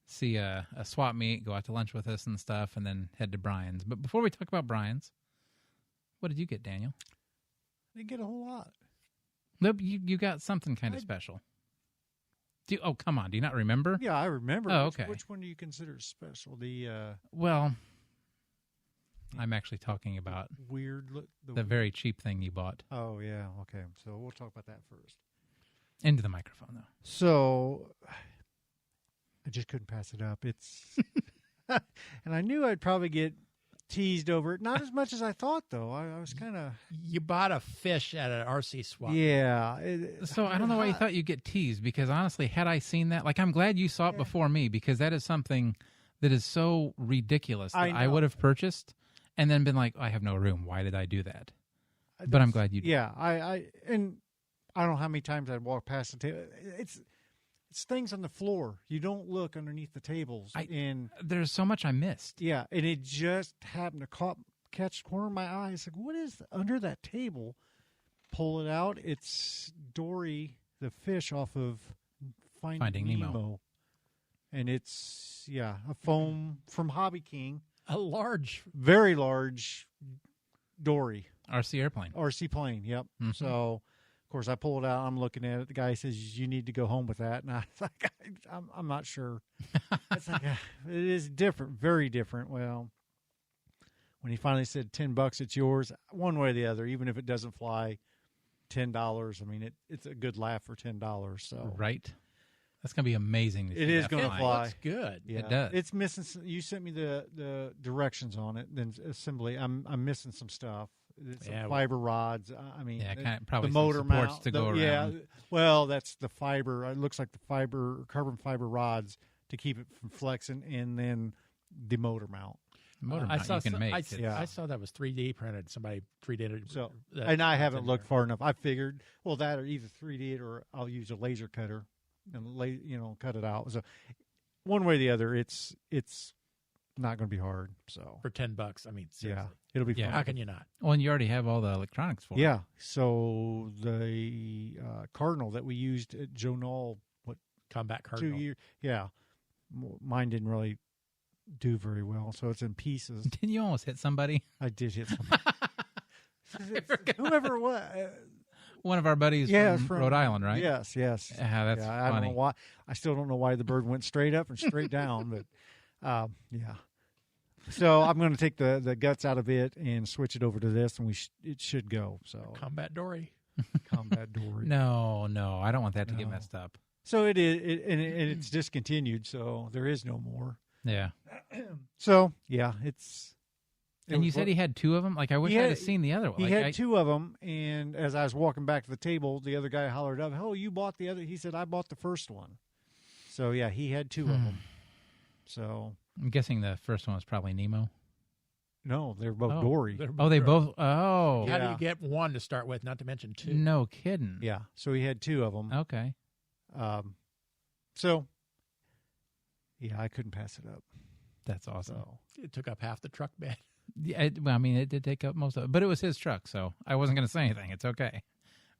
Speaker 1: see a swap meet, go out to lunch with us and stuff, and then head to Brian's. But before we talk about Brian's, what did you get, Daniel?
Speaker 3: I didn't get a whole lot.
Speaker 1: Nope, you got something kind of special. Oh, come on. Do you not remember?
Speaker 3: Yeah, I remember.
Speaker 1: Oh, okay.
Speaker 3: Which one do you consider special?
Speaker 1: Well, I'm actually talking about
Speaker 3: weird look.
Speaker 1: the very cheap thing you bought.
Speaker 3: Oh, yeah. Okay. So we'll talk about that first.
Speaker 1: Into the microphone, though.
Speaker 3: So I just couldn't pass it up. It's and I knew I'd probably get teased over it. Not as much as I thought, though. I was kind of...
Speaker 2: You bought a fish at an RC swap.
Speaker 3: Yeah.
Speaker 1: So I don't know why you thought you'd get teased, because honestly, had I seen that, like, I'm glad you saw it before me, because that is something that is so ridiculous that I would have purchased and then been like, I have no room. Why did I do that? But I'm glad you did.
Speaker 3: Yeah. And I don't know how many times I'd walk past the table. It's things on the floor. You don't look underneath the tables. And
Speaker 1: there's so much I missed.
Speaker 3: yeah, and it just happened to catch the corner of my eye. It's like, what is under that table? Pull it out. It's Dory, the fish off of Finding Nemo. And it's, a foam from Hobby King. Very large Dory.
Speaker 1: RC airplane.
Speaker 3: RC plane, yep.
Speaker 1: Mm-hmm.
Speaker 3: So... Of course, I pull it out. I'm looking at it. The guy says, "You need to go home with that." And I was like, "I'm not sure." It's like it is different, very different. Well, when he finally said $10, it's yours. One way or the other, even if it doesn't fly, $10. I mean, it's a good laugh for $10. So
Speaker 1: right, that's gonna be amazing.
Speaker 3: It is going to fly.
Speaker 2: Looks good.
Speaker 3: Yeah.
Speaker 1: It does.
Speaker 3: It's missing. You sent me the directions on it. Then assembly. I'm missing some stuff. Some fiber rods. I mean,
Speaker 1: probably
Speaker 3: the motor
Speaker 1: some supports
Speaker 3: mount
Speaker 1: to go around.
Speaker 3: Yeah, well, that's the fiber. It looks like the carbon fiber rods to keep it from flexing, and then the motor mount.
Speaker 2: I saw that was 3D printed. Somebody 3D it.
Speaker 3: So, and I haven't looked far enough. I figured, well, that or either 3D it or I'll use a laser cutter and cut it out. So, one way or the other, it's not going to be hard. So
Speaker 2: for $10, I mean, seriously.
Speaker 3: Yeah, it'll be fun.
Speaker 2: How can you not?
Speaker 1: Well, and you already have all the electronics for it.
Speaker 3: Yeah. So the Cardinal that we used at Joe Knoll,
Speaker 2: Combat Cardinal.
Speaker 3: 2 years. Yeah, mine didn't really do very well, so it's in pieces.
Speaker 1: Didn't you almost hit somebody?
Speaker 3: I did hit somebody. Whoever it was.
Speaker 1: One of our buddies from Rhode Island, right?
Speaker 3: Yes.
Speaker 1: That's
Speaker 3: I
Speaker 1: funny.
Speaker 3: don't know why. I still don't know why the bird went straight up and straight down, but yeah. So I'm going to take the guts out of it and switch it over to this, and it should go. So
Speaker 2: Combat Dory.
Speaker 3: Combat Dory.
Speaker 1: No, I don't want that to get messed up.
Speaker 3: So it is, and it's discontinued, so there is no more.
Speaker 1: Yeah.
Speaker 3: So yeah,
Speaker 1: And you said he had two of them? Like, I wish I had seen the other one.
Speaker 3: He had two of them, and as I was walking back to the table, the other guy hollered up, "Oh, you bought the other?" He said, "I bought the first one." So yeah, he had two of them. So
Speaker 1: I'm guessing the first one was probably Nemo.
Speaker 3: No, they're both Dory.
Speaker 1: They both. Oh,
Speaker 2: how do you get one to start with? Not to mention two.
Speaker 1: No kidding.
Speaker 3: Yeah, so he had two of them.
Speaker 1: Okay.
Speaker 3: So yeah, I couldn't pass it up.
Speaker 1: That's awesome.
Speaker 2: So, it took up half the truck bed.
Speaker 1: Yeah, it did take up most of it, but it was his truck, so I wasn't going to say anything. It's okay.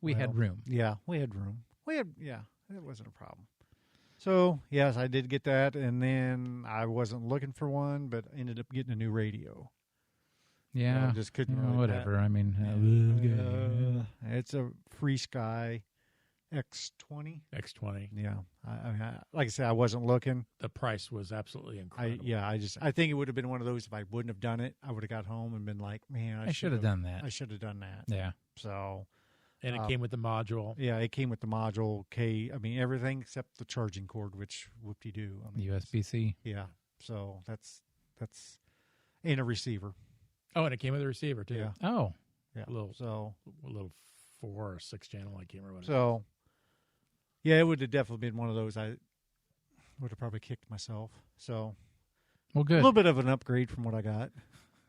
Speaker 1: We had room.
Speaker 3: Yeah, we had room. It wasn't a problem. So, yes, I did get that, and then I wasn't looking for one, but ended up getting a new radio.
Speaker 1: Yeah.
Speaker 3: I just couldn't really
Speaker 1: whatever. I mean,
Speaker 3: it's a Free Sky X20.
Speaker 2: X20.
Speaker 3: Yeah. I like I said, I wasn't looking.
Speaker 2: The price was absolutely incredible.
Speaker 3: I think it would have been one of those, if I wouldn't have done it, I would have got home and been like, man,
Speaker 1: I should have done that.
Speaker 3: I should have done that.
Speaker 1: Yeah.
Speaker 3: So.
Speaker 2: And it came with the module.
Speaker 3: Yeah, it came with the module. I mean, everything except the charging cord, which whoop-de-doo. I mean,
Speaker 1: USB-C.
Speaker 3: Yeah. So that's and a receiver.
Speaker 2: Oh, and it came with a receiver too.
Speaker 3: Yeah.
Speaker 1: Oh.
Speaker 3: Yeah.
Speaker 2: A little 4 or 6 channel. I can't remember what
Speaker 3: so, yeah, it would have definitely been one of those. I would have probably kicked myself. So,
Speaker 1: well, good.
Speaker 3: A little bit of an upgrade from what I got.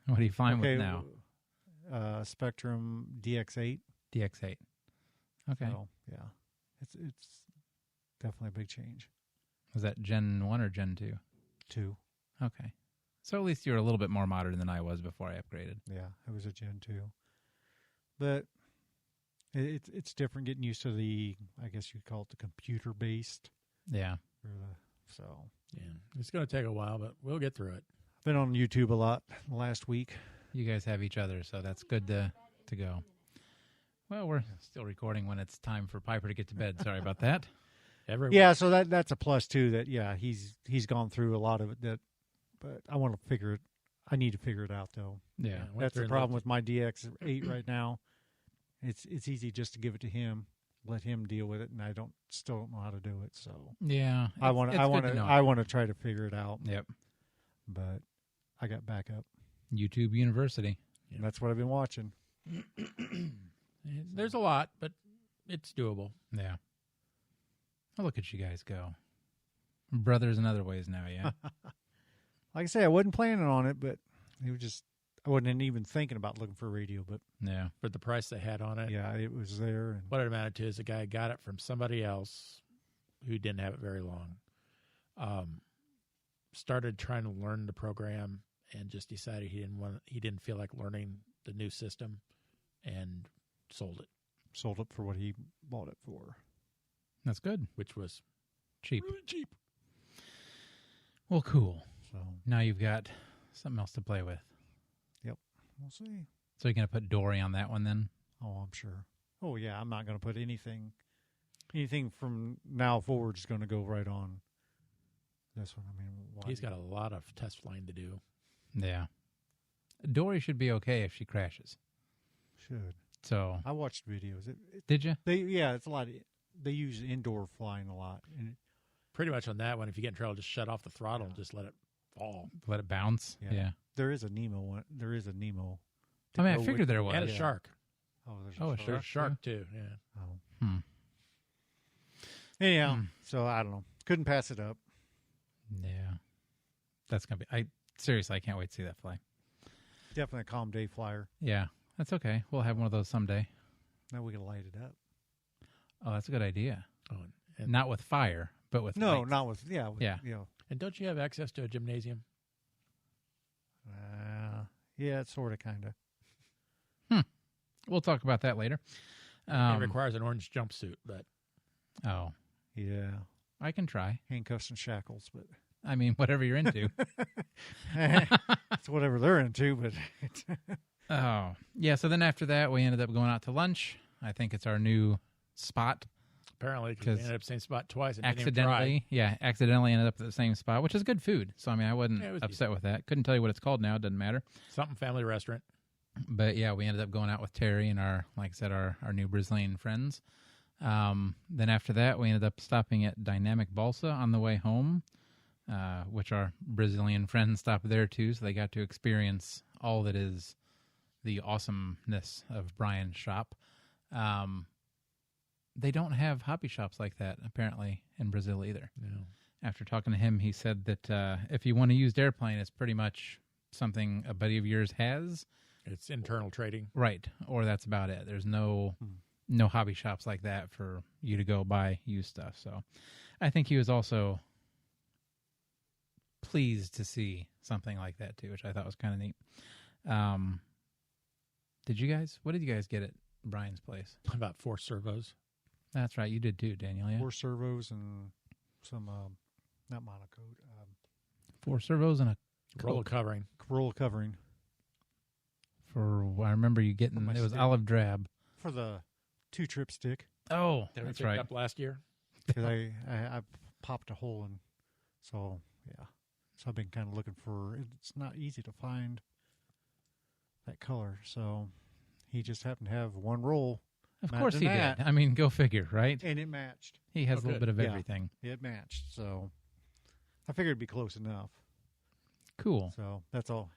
Speaker 1: What are you fine with now?
Speaker 3: Spektrum DX8.
Speaker 1: DX8. Okay.
Speaker 3: So, yeah, it's definitely a big change.
Speaker 1: Was that Gen 1 or Gen 2?
Speaker 3: 2.
Speaker 1: Okay. So at least you're a little bit more modern than I was before I upgraded.
Speaker 3: Yeah, it was a Gen 2. But it's different getting used to the, I guess you'd call it the computer-based.
Speaker 1: Yeah.
Speaker 3: So
Speaker 2: Yeah, it's going to take a while, but we'll get through it.
Speaker 3: I've been on YouTube a lot last week.
Speaker 1: You guys have each other, so that's good to go. Well, we're still recording when it's time for Piper to get to bed. Sorry about that.
Speaker 3: Yeah, so that's a plus too. That he's gone through a lot of it. But I want to figure it. I need to figure it out though.
Speaker 1: Yeah,
Speaker 3: that's the problem with my DX8 right now. It's easy just to give it to him, let him deal with it, and I still don't know how to do it. So
Speaker 1: yeah,
Speaker 3: I want to try to figure it out.
Speaker 1: Yep.
Speaker 3: But I got backup.
Speaker 1: YouTube University.
Speaker 3: And that's what I've been watching.
Speaker 2: There's a lot, but it's doable.
Speaker 1: Yeah. Oh, look at you guys go. Brothers in other ways now, yeah.
Speaker 3: Like I say, I wasn't planning on it, but it was just, I wasn't even thinking about looking for a radio, but
Speaker 1: yeah,
Speaker 2: for the price they had on it.
Speaker 3: Yeah, it was there. And
Speaker 2: what it amounted to is the guy got it from somebody else who didn't have it very long. Started trying to learn the program and just decided he didn't feel like learning the new system and sold it.
Speaker 3: Sold it for what he bought it for.
Speaker 1: That's good.
Speaker 2: Which was
Speaker 1: cheap.
Speaker 2: Really cheap.
Speaker 1: Well, cool.
Speaker 3: So
Speaker 1: now you've got something else to play with.
Speaker 3: Yep. We'll see.
Speaker 1: So you're going to put Dory on that one then?
Speaker 3: Oh, I'm sure. Oh, yeah. I'm not going to put anything from now forward is going to go right on this one. I mean,
Speaker 2: he's got a lot of test flying to do.
Speaker 1: Yeah. Dory should be okay if she crashes.
Speaker 3: Should.
Speaker 1: So
Speaker 3: I watched videos.
Speaker 1: Did you?
Speaker 3: It's a lot. They use indoor flying a lot. And
Speaker 2: pretty much on that one, if you get in trouble, just shut off the throttle and just let it fall.
Speaker 1: Let it bounce? Yeah.
Speaker 3: There is a Nemo one. There is a Nemo.
Speaker 1: I mean, I figured there was.
Speaker 2: And a shark.
Speaker 3: Oh,
Speaker 2: there's a shark too. Yeah.
Speaker 3: Oh. Anyhow, so I don't know. Couldn't pass it up.
Speaker 1: Yeah. That's going to be... Seriously, I can't wait to see that fly.
Speaker 3: Definitely a calm day flyer.
Speaker 1: Yeah. That's okay. We'll have one of those someday.
Speaker 3: Now we can light it up.
Speaker 1: Oh, that's a good idea.
Speaker 2: Oh, and
Speaker 1: not with fire, but with lights.
Speaker 3: Not with yeah.
Speaker 2: And don't you have access to a gymnasium?
Speaker 3: Yeah, it's sort of, kind of.
Speaker 1: We'll talk about that later.
Speaker 2: It requires an orange jumpsuit, but
Speaker 1: oh
Speaker 3: yeah,
Speaker 1: I can try
Speaker 3: handcuffs and shackles, but
Speaker 1: I mean whatever you're into.
Speaker 3: It's whatever they're into, but
Speaker 1: oh yeah. So then after that, we ended up going out to lunch. I think it's our new spot.
Speaker 2: Apparently, because we ended up same spot twice. And
Speaker 1: accidentally ended up at the same spot, which is good food. So I mean, I wasn't upset with that. Couldn't tell you what it's called now. It doesn't matter.
Speaker 2: Something family restaurant.
Speaker 1: But yeah, we ended up going out with Terry and our new Brazilian friends. Then after that, we ended up stopping at Dynamic Balsa on the way home, which our Brazilian friends stopped there too, so they got to experience all that is the awesomeness of Brian's shop. They don't have hobby shops like that, apparently, in Brazil either.
Speaker 2: No.
Speaker 1: After talking to him, he said that if you want a used airplane, it's pretty much something a buddy of yours has.
Speaker 2: It's internal trading.
Speaker 1: Right, or that's about it. There's no hobby shops like that for you to go buy used stuff. So I think he was also pleased to see something like that, too, which I thought was kind of neat. What did you guys get at Brian's place?
Speaker 2: About 4 servos.
Speaker 1: That's right. You did too, Daniel. Yeah.
Speaker 3: 4 servos and some, not monocode.
Speaker 1: 4 servos and a
Speaker 2: roll covering.
Speaker 3: Roll covering.
Speaker 1: I remember you getting, it was olive drab.
Speaker 3: For the 2-trip stick.
Speaker 1: Oh,
Speaker 2: that
Speaker 1: that's
Speaker 2: we picked up last year.
Speaker 3: Because I popped a hole in. So, yeah. So I've been kind of looking for, it's not easy to find that color. So he just happened to have one roll.
Speaker 1: Of course he did. I mean, go figure, right?
Speaker 3: And it matched.
Speaker 1: He has a little bit of everything.
Speaker 3: It matched. So I figured it'd be close enough.
Speaker 1: Cool.
Speaker 3: So that's all.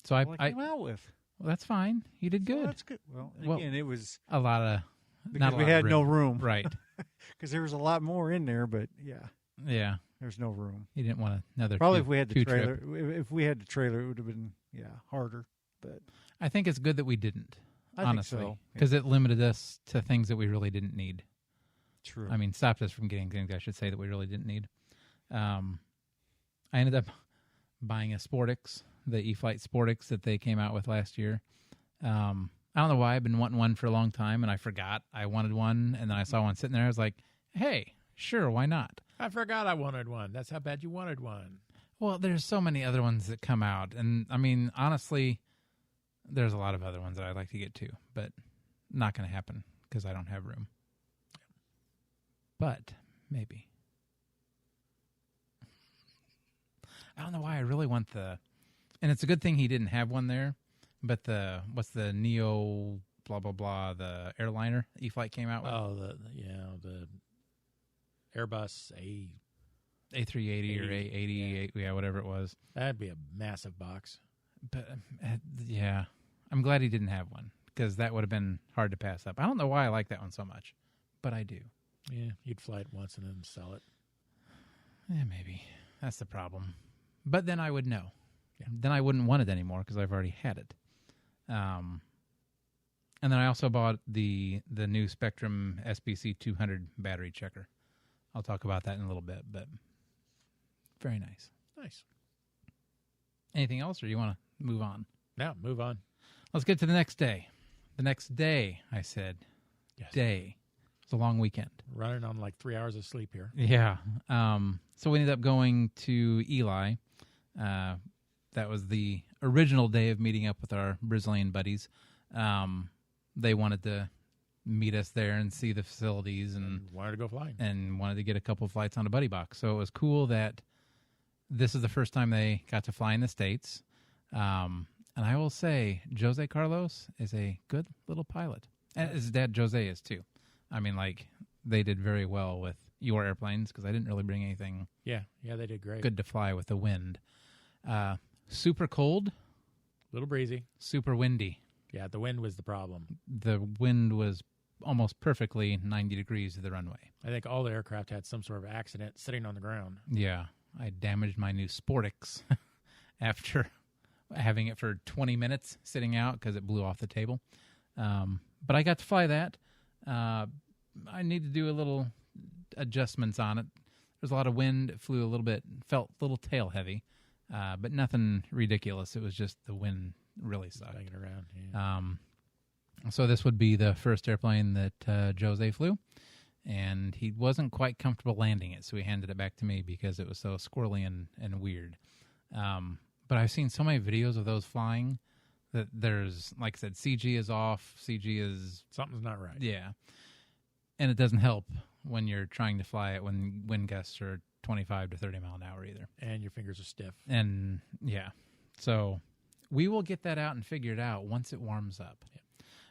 Speaker 1: So I
Speaker 3: came out with.
Speaker 1: Well, that's fine. You did good.
Speaker 3: So that's good. Well, again, it was
Speaker 1: a lot of.
Speaker 3: Because we had no room.
Speaker 1: Right.
Speaker 3: Because there was a lot more in there, but yeah.
Speaker 1: Yeah.
Speaker 3: There's no room.
Speaker 1: You didn't want another.
Speaker 3: Probably if we had the trailer. If we had the trailer, it would have been harder. But
Speaker 1: I think it's good that we didn't. Honestly,
Speaker 3: think so.
Speaker 1: Because it limited us to things that we really didn't need.
Speaker 3: True.
Speaker 1: I mean, stopped us from getting things I should say that we really didn't need. I ended up buying a Sportix, the E-Flight Sportix that they came out with last year. I don't know why. I've been wanting one for a long time, and I forgot I wanted one, and then I saw one sitting there. I was like, hey, sure, why not?
Speaker 2: I forgot I wanted one. That's how bad you wanted one.
Speaker 1: Well, there's so many other ones that come out, and, I mean, honestly, there's a lot of other ones that I'd like to get to, but not going to happen because I don't have room. But maybe. I don't know why I really want the... And it's a good thing he didn't have one there, but what's the Neo blah, blah, blah, the airliner E-Flight came out with?
Speaker 2: Oh, the Airbus
Speaker 1: A380 or A80, yeah, whatever it was.
Speaker 2: That'd be a massive box.
Speaker 1: But, yeah, I'm glad he didn't have one because that would have been hard to pass up. I don't know why I like that one so much, but I do.
Speaker 2: Yeah, you'd fly it once and then sell it.
Speaker 1: Yeah, maybe. That's the problem. But then I would know.
Speaker 2: Yeah.
Speaker 1: Then I wouldn't want it anymore because I've already had it. And then I also bought the new Spektrum SBC 200 battery checker. I'll talk about that in a little bit, but very nice.
Speaker 2: Nice.
Speaker 1: Anything else, or you want to move on?
Speaker 2: Now, move on.
Speaker 1: Let's get to the next day. The next day, I said.
Speaker 2: Yes.
Speaker 1: Day. It's a long weekend.
Speaker 2: Running on like 3 hours of sleep here.
Speaker 1: Yeah. So we ended up going to Eli. That was the original day of meeting up with our Brazilian buddies. They wanted to meet us there and see the facilities and
Speaker 2: wanted to go flying.
Speaker 1: And wanted to get a couple flights on a buddy box. So it was cool that this is the first time they got to fly in the States. And I will say, Jose Carlos is a good little pilot. And his dad, Jose, is too. I mean, like, they did very well with your airplanes because I didn't really bring anything
Speaker 2: Yeah, they did great.
Speaker 1: good to fly with the wind. Super cold.
Speaker 2: Little breezy.
Speaker 1: Super windy.
Speaker 2: Yeah, the wind was the problem.
Speaker 1: The wind was almost perfectly 90 degrees to the runway.
Speaker 2: I think all the aircraft had some sort of accident sitting on the ground.
Speaker 1: Yeah, I damaged my new Sportix after having it for 20 minutes sitting out because it blew off the table. But I got to fly that. I need to do a little adjustments on it. There's a lot of wind. It flew a little bit, felt a little tail heavy, but nothing ridiculous. It was just the wind really sucked.
Speaker 2: Banging around. Yeah.
Speaker 1: So this would be the first airplane that Jose flew, and he wasn't quite comfortable landing it, so he handed it back to me because it was so squirrely and weird. But I've seen so many videos of those flying that there's, like I said, CG is off, CG is...
Speaker 2: Something's not right.
Speaker 1: Yeah. And it doesn't help when you're trying to fly it when wind gusts are 25 to 30 mile an hour either.
Speaker 2: And your fingers are stiff.
Speaker 1: And, yeah. So we will get that out and figure it out once it warms up.
Speaker 2: Yeah.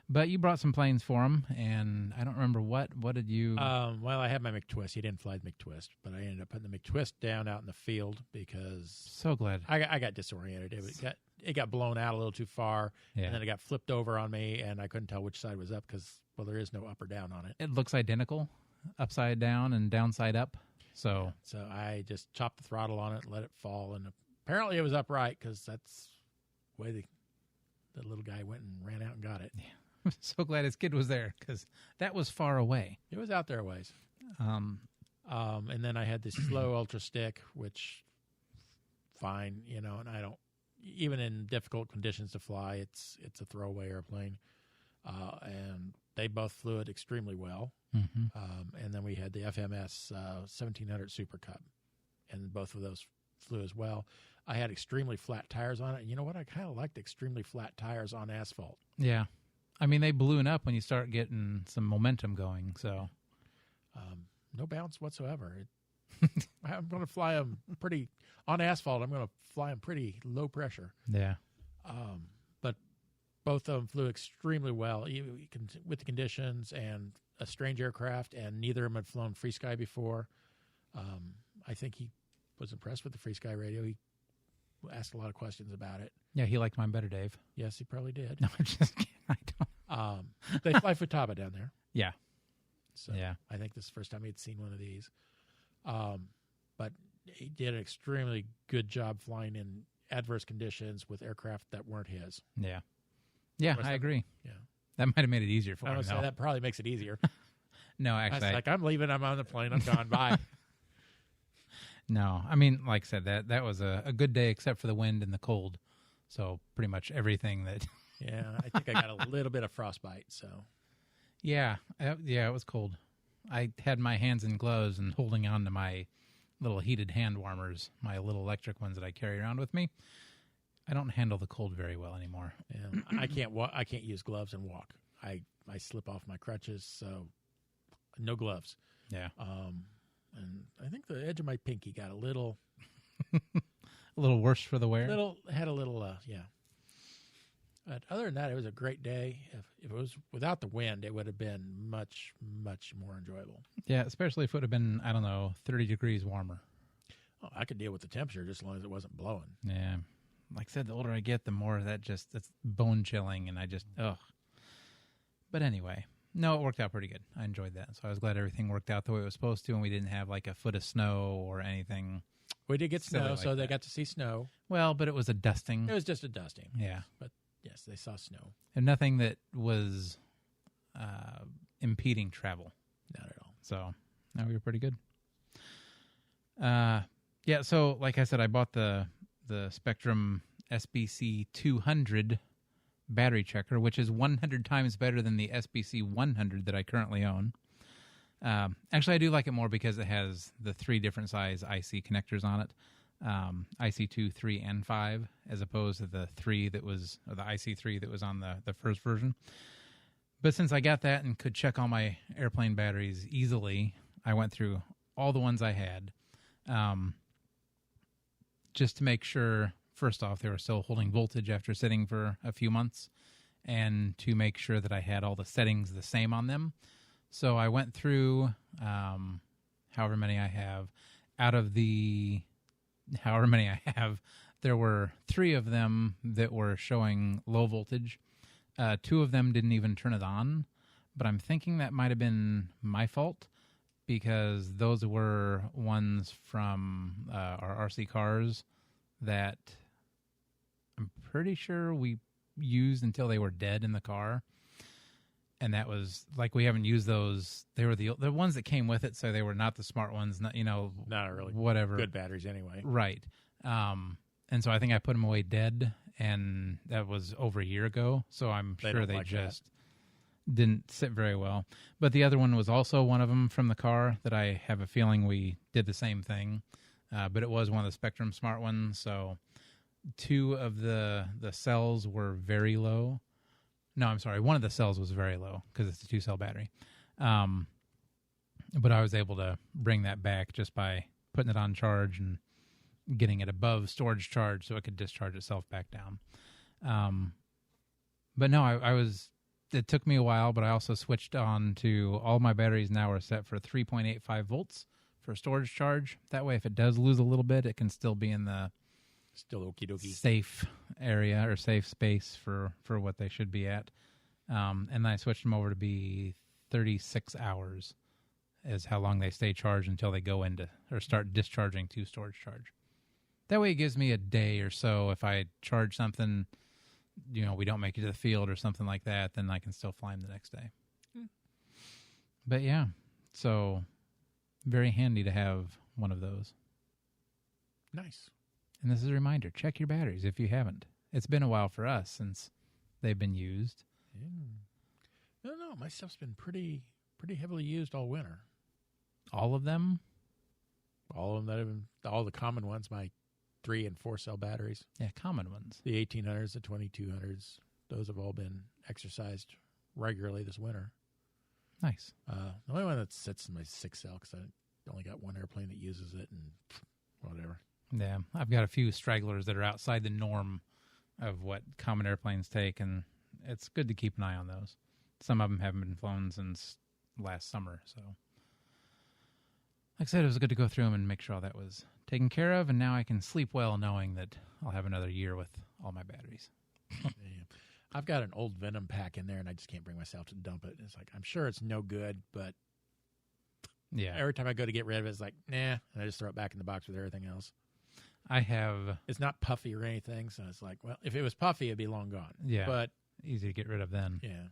Speaker 1: But you brought some planes for him, and I don't remember what did you...
Speaker 2: Well, I had my McTwist. He didn't fly the McTwist, but I ended up putting the McTwist down out in the field because...
Speaker 1: So glad.
Speaker 2: I got disoriented. It got blown out a little too far, and then it got flipped over on me, and I couldn't tell which side was up because, well, there is no up or down on it.
Speaker 1: It looks identical, upside down and downside up. So
Speaker 2: I just chopped the throttle on it and let it fall, and apparently it was upright because that's the way the little guy went and ran out and got it.
Speaker 1: Yeah. I'm so glad his kid was there because that was far away.
Speaker 2: It was out there a ways. And then I had this slow ultra stick, which fine, and I don't, even in difficult conditions to fly, it's a throwaway airplane. And they both flew it extremely well.
Speaker 1: Mm-hmm.
Speaker 2: And then we had the FMS 1700 Super Cup, and both of those flew as well. I had extremely flat tires on it. And you know what? I kind of liked extremely flat tires on asphalt.
Speaker 1: Yeah. I mean, they balloon up when you start getting some momentum going, so.
Speaker 2: No bounce whatsoever. I'm going to fly them pretty, on asphalt, I'm going to fly them pretty low pressure.
Speaker 1: Yeah.
Speaker 2: But both of them flew extremely well with the conditions and a strange aircraft, and neither of them had flown free sky before. I think he was impressed with the free sky radio. He asked a lot of questions about it.
Speaker 1: Yeah, he liked mine better, Dave.
Speaker 2: Yes, he probably did.
Speaker 1: No, I'm just kidding. I don't.
Speaker 2: They fly Futaba down there.
Speaker 1: Yeah.
Speaker 2: So
Speaker 1: yeah.
Speaker 2: I think this is the first time he'd seen one of these. But he did an extremely good job flying in adverse conditions with aircraft that weren't his.
Speaker 1: Yeah. Yeah, I agree.
Speaker 2: Yeah.
Speaker 1: That might have made it easier for
Speaker 2: I
Speaker 1: him,
Speaker 2: would say
Speaker 1: though.
Speaker 2: that probably makes it easier.
Speaker 1: No,
Speaker 2: I was
Speaker 1: actually.
Speaker 2: like, I'm leaving. I'm on the plane. I'm gone. Bye.
Speaker 1: No, I mean, like I said, that was a good day except for the wind and the cold. So pretty much everything that.
Speaker 2: Yeah, I think I got a little bit of frostbite. So
Speaker 1: Yeah, it was cold. I had my hands in gloves and holding on to my little heated hand warmers, my little electric ones that I carry around with me. I don't handle the cold very well anymore.
Speaker 2: yeah, I can't I can't use gloves and walk. I slip off my crutches, so no gloves.
Speaker 1: Yeah,
Speaker 2: and I think the edge of my pinky got a little
Speaker 1: worse for the wear.
Speaker 2: Had a little yeah. But other than that, it was a great day. If it was without the wind, it would have been much, much more enjoyable.
Speaker 1: Yeah, especially if it would have been, I don't know, 30 degrees warmer.
Speaker 2: Oh, I could deal with the temperature just as long as it wasn't blowing.
Speaker 1: Yeah. Like I said, the older I get, the more that's bone chilling, and I just, ugh. But anyway, no, it worked out pretty good. I enjoyed that. So I was glad everything worked out the way it was supposed to, and we didn't have like a foot of snow or anything.
Speaker 2: We did get snow,
Speaker 1: like
Speaker 2: so they
Speaker 1: that.
Speaker 2: got to see snow.
Speaker 1: Well, but it was a dusting.
Speaker 2: It was just a dusting.
Speaker 1: Yeah.
Speaker 2: But yes, they saw snow.
Speaker 1: And nothing that was impeding travel.
Speaker 2: Not at all.
Speaker 1: So, no, we were pretty good. Yeah, so like I said, I bought the Spektrum SBC 200 battery checker, which is 100 times better than the SBC 100 that I currently own. Actually, I do like it more because it has the 3 different size IC connectors on it. IC2, 3, and 5, as opposed to the 3 that was, or the IC3 that was on the first version. But since I got that and could check all my airplane batteries easily, I went through all the ones I had, just to make sure, first off, they were still holding voltage after sitting for a few months, and to make sure that I had all the settings the same on them. So I went through however many I have. Out of the however many I have, there were 3 of them that were showing low voltage. 2 of them didn't even turn it on, but I'm thinking that might have been my fault, because those were ones from our RC cars that I'm pretty sure we used until they were dead in the car. And that was, like, we haven't used those. They were the ones that came with it, so they were not the smart ones, not
Speaker 2: really
Speaker 1: whatever.
Speaker 2: Good batteries anyway.
Speaker 1: Right. And so I think I put them away dead, and that was over a year ago, so I'm sure they just didn't sit very well. But the other one was also one of them from the car that I have a feeling we did the same thing, but it was one of the Spektrum smart ones, so 2 of the cells were very low. No, I'm sorry. One of the cells was very low because it's a 2-cell battery. But I was able to bring that back just by putting it on charge and getting it above storage charge so it could discharge itself back down. But no, it took me a while, but I also switched on to all my batteries now are set for 3.85 volts for storage charge. That way, if it does lose a little bit, it can still be in the
Speaker 2: okie dokie
Speaker 1: safe area or safe space for what they should be at. And then I switched them over to be 36 hours is how long they stay charged until they go into or start discharging to storage charge. That way it gives me a day or so. If I charge something, we don't make it to the field or something like that, then I can still fly them the next day. But yeah, so very handy to have one of those.
Speaker 2: Nice.
Speaker 1: And this is a reminder, check your batteries if you haven't. It's been a while for us since they've been used.
Speaker 2: Yeah. No, my stuff's been pretty heavily used all winter.
Speaker 1: All of them?
Speaker 2: All of them that have been, all the common ones, my 3 and 4 cell batteries.
Speaker 1: Yeah, common ones.
Speaker 2: The 1800s, the 2200s, those have all been exercised regularly this winter.
Speaker 1: Nice.
Speaker 2: The only one that sits in my 6 cell, because I only got one airplane that uses it and whatever.
Speaker 1: Yeah, I've got a few stragglers that are outside the norm of what common airplanes take, and it's good to keep an eye on those. Some of them haven't been flown since last summer, so like I said, it was good to go through them and make sure all that was taken care of, and now I can sleep well knowing that I'll have another year with all my batteries.
Speaker 2: Yeah. I've got an old Venom pack in there, and I just can't bring myself to dump it. It's like, I'm sure it's no good, but
Speaker 1: yeah,
Speaker 2: every time I go to get rid of it, it's like, nah, and I just throw it back in the box with everything else. It's not puffy or anything, so it's like, well, if it was puffy, it'd be long gone.
Speaker 1: Yeah,
Speaker 2: but
Speaker 1: easy to get rid of then.
Speaker 2: Yeah.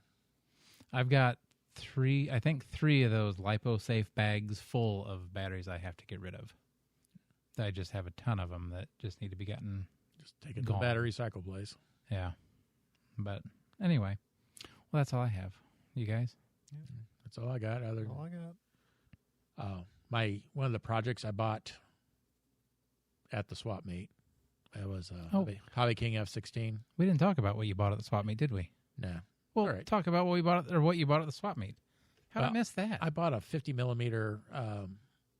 Speaker 1: I've got 3 of those LipoSafe bags full of batteries I have to get rid of. I just have a ton of them that just need to be gotten.
Speaker 2: Just take it to the battery recycle place.
Speaker 1: Yeah. But anyway, well, that's all I have. You guys?
Speaker 3: Yeah.
Speaker 2: That's all I got.
Speaker 3: All I got.
Speaker 2: One of the projects I bought at the swap meet, it was Hobby King F16.
Speaker 1: We didn't talk about what you bought at the swap meet, did we?
Speaker 2: No.
Speaker 1: Well,
Speaker 2: All right.
Speaker 1: talk about what you bought at the swap meet. How did I miss that?
Speaker 2: I bought a 50 millimeter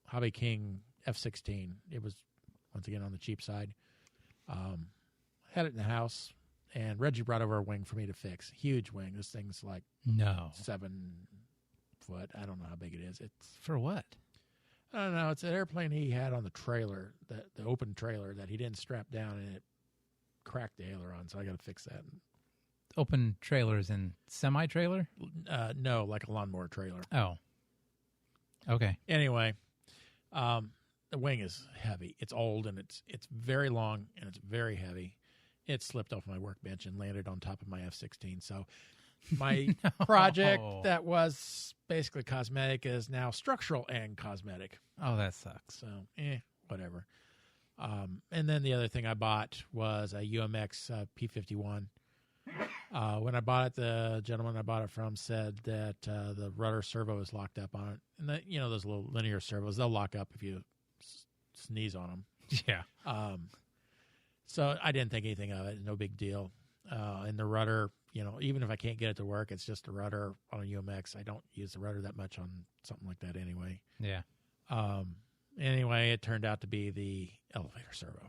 Speaker 2: Hobby King F16. It was, once again, on the cheap side. Had it in the house, and Reggie brought over a wing for me to fix. Huge wing. This thing's like 7 foot. I don't know how big it is. It's
Speaker 1: for what?
Speaker 2: I don't know. It's an airplane he had on the trailer, the open trailer that he didn't strap down, and it cracked the aileron. So I got to fix that.
Speaker 1: Open trailers and semi-trailer?
Speaker 2: No, like a lawnmower trailer.
Speaker 1: Oh, okay.
Speaker 2: Anyway, the wing is heavy. It's old, and it's very long, and it's very heavy. It slipped off my workbench and landed on top of my F-16. So my project that was basically cosmetic is now structural and cosmetic.
Speaker 1: Oh, that sucks.
Speaker 2: So, whatever. And then the other thing I bought was a UMX P-51. When I bought it, the gentleman I bought it from said that the rudder servo is locked up on it. And those little linear servos, they'll lock up if you sneeze on them.
Speaker 1: Yeah.
Speaker 2: So I didn't think anything of it. No big deal. And the rudder, even if I can't get it to work, it's just a rudder on a UMX. I don't use the rudder that much on something like that anyway.
Speaker 1: Yeah.
Speaker 2: Anyway, it turned out to be the elevator servo.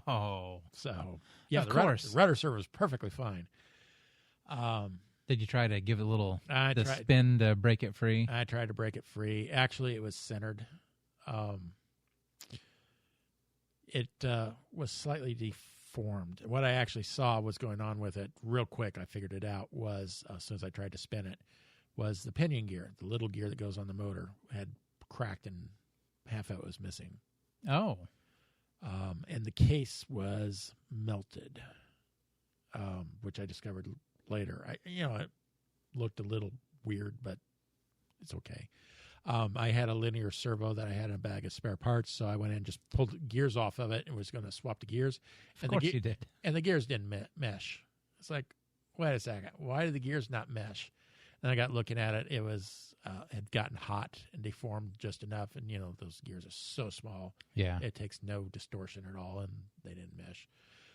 Speaker 1: Oh.
Speaker 2: So, yeah,
Speaker 1: of course.
Speaker 2: The rudder servo is perfectly fine.
Speaker 1: Did you try to give it a little
Speaker 2: tried,
Speaker 1: spin to break it free?
Speaker 2: I tried to break it free. Actually, it was centered. It was slightly deformed. What I actually saw was going on with it real quick, I figured it out, was as soon as I tried to spin it, was the pinion gear, the little gear that goes on the motor, had cracked and half of it was missing.
Speaker 1: Oh.
Speaker 2: And the case was melted, which I discovered later. It looked a little weird, but it's okay. I had a linear servo that I had in a bag of spare parts, so I went in and just pulled the gears off of it and was going to swap the gears.
Speaker 1: Of course you did.
Speaker 2: And the gears didn't mesh. It's like, wait a second, why did the gears not mesh? And I got looking at it. It was had gotten hot and deformed just enough, and those gears are so small.
Speaker 1: Yeah,
Speaker 2: it takes no distortion at all, and they didn't mesh.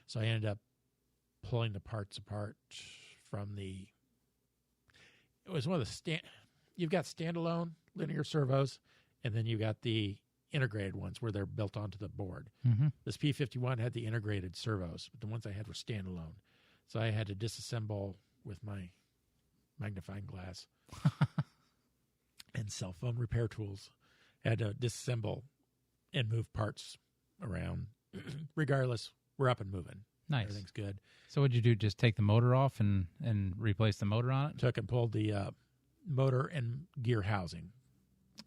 Speaker 2: So I ended up pulling the parts apart from the. It was one of the You've got standalone linear servos, and then you got the integrated ones where they're built onto the board.
Speaker 1: Mm-hmm.
Speaker 2: This P-51 had the integrated servos, but the ones I had were standalone. So I had to disassemble with my magnifying glass and cell phone repair tools. I had to disassemble and move parts around. Regardless, we're up and moving.
Speaker 1: Nice.
Speaker 2: Everything's good.
Speaker 1: So what'd you do? Just take the motor off and replace the motor on it?
Speaker 2: Took and pulled the motor and gear housing.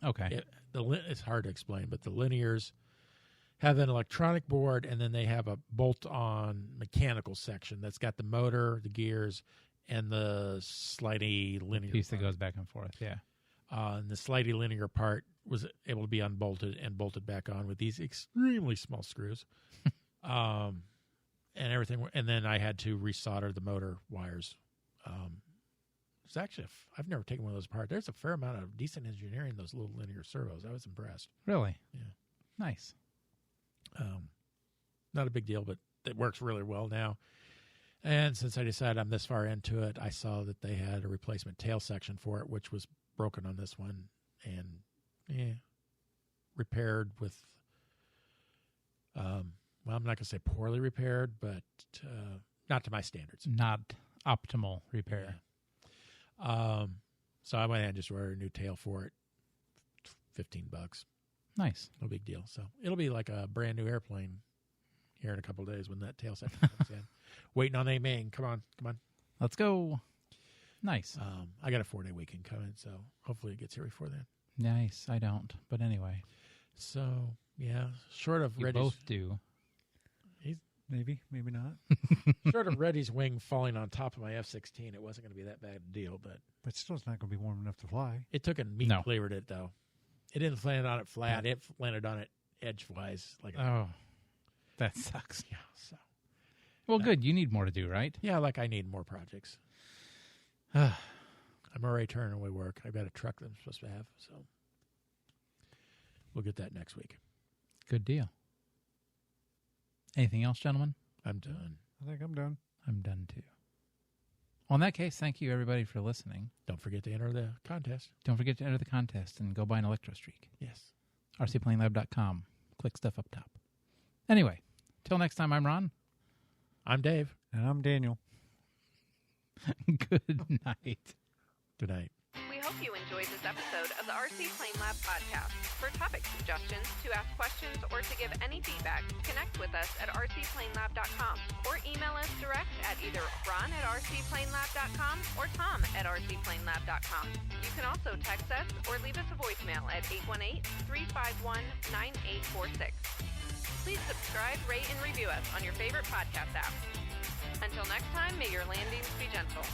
Speaker 1: Okay.
Speaker 2: It's hard to explain, but the linears have an electronic board, and then they have a bolt-on mechanical section that's got the motor, the gears, and the slidey linear
Speaker 1: piece
Speaker 2: part
Speaker 1: that goes back and forth. Yeah.
Speaker 2: And the slidey linear part was able to be unbolted and bolted back on with these extremely small screws, and everything. And then I had to resolder the motor wires. It's actually I've never taken one of those apart. There's a fair amount of decent engineering in those little linear servos. I was impressed.
Speaker 1: Really?
Speaker 2: Yeah.
Speaker 1: Nice.
Speaker 2: Not a big deal, but it works really well now. And since I decided I'm this far into it, I saw that they had a replacement tail section for it, which was broken on this one, and repaired with, well, I'm not going to say poorly repaired, but not to my standards.
Speaker 1: Not optimal repair.
Speaker 2: Yeah. So I went ahead and just ordered a new tail for it, $15.
Speaker 1: Nice.
Speaker 2: No big deal. So it'll be like a brand new airplane here in a couple of days when that tail section comes in. Waiting on A-Main. Come on.
Speaker 1: Let's go. Nice.
Speaker 2: I got a 4-day weekend coming, so hopefully it gets here before then.
Speaker 1: Nice. I don't, but anyway.
Speaker 2: So, yeah, short of
Speaker 1: You
Speaker 2: Reddy's...
Speaker 1: both do.
Speaker 3: Maybe not.
Speaker 2: Short of Reddy's wing falling on top of my F-16, it wasn't going to be that bad a deal, but
Speaker 3: still, it's not going to be warm enough to fly.
Speaker 2: it took and meat flavored it, though. It didn't land on it flat. It landed on it edgewise. Like
Speaker 1: Oh, that sucks.
Speaker 2: yeah. So
Speaker 1: Well, good. You need more to do, right?
Speaker 2: yeah, like I need more projects. I'm already turning away work. I've got a truck that I'm supposed to have, so we'll get that next week.
Speaker 1: Good deal. Anything else, gentlemen?
Speaker 2: I'm done.
Speaker 3: I think I'm done.
Speaker 1: I'm done too. Well, in that case, thank you everybody for listening.
Speaker 2: Don't forget to enter the contest.
Speaker 1: Don't forget to enter the contest and go buy an ElectroStreak.
Speaker 2: Yes.
Speaker 1: rcplanelab.com. Click stuff up top. Anyway, till next time, I'm Ron.
Speaker 2: I'm Dave.
Speaker 3: And I'm Daniel.
Speaker 1: Good night.
Speaker 2: Good night.
Speaker 4: We hope you enjoyed this episode of the RC Plane Lab podcast. For topic suggestions, to ask questions, or to give any feedback, connect with us at rcplanelab.com or email us direct at either ron@rcplanelab.com or tom@rcplanelab.com. You can also text us or leave us a voicemail at 818-351-9846. Please subscribe, rate, and review us on your favorite podcast app. Until next time, may your landings be gentle.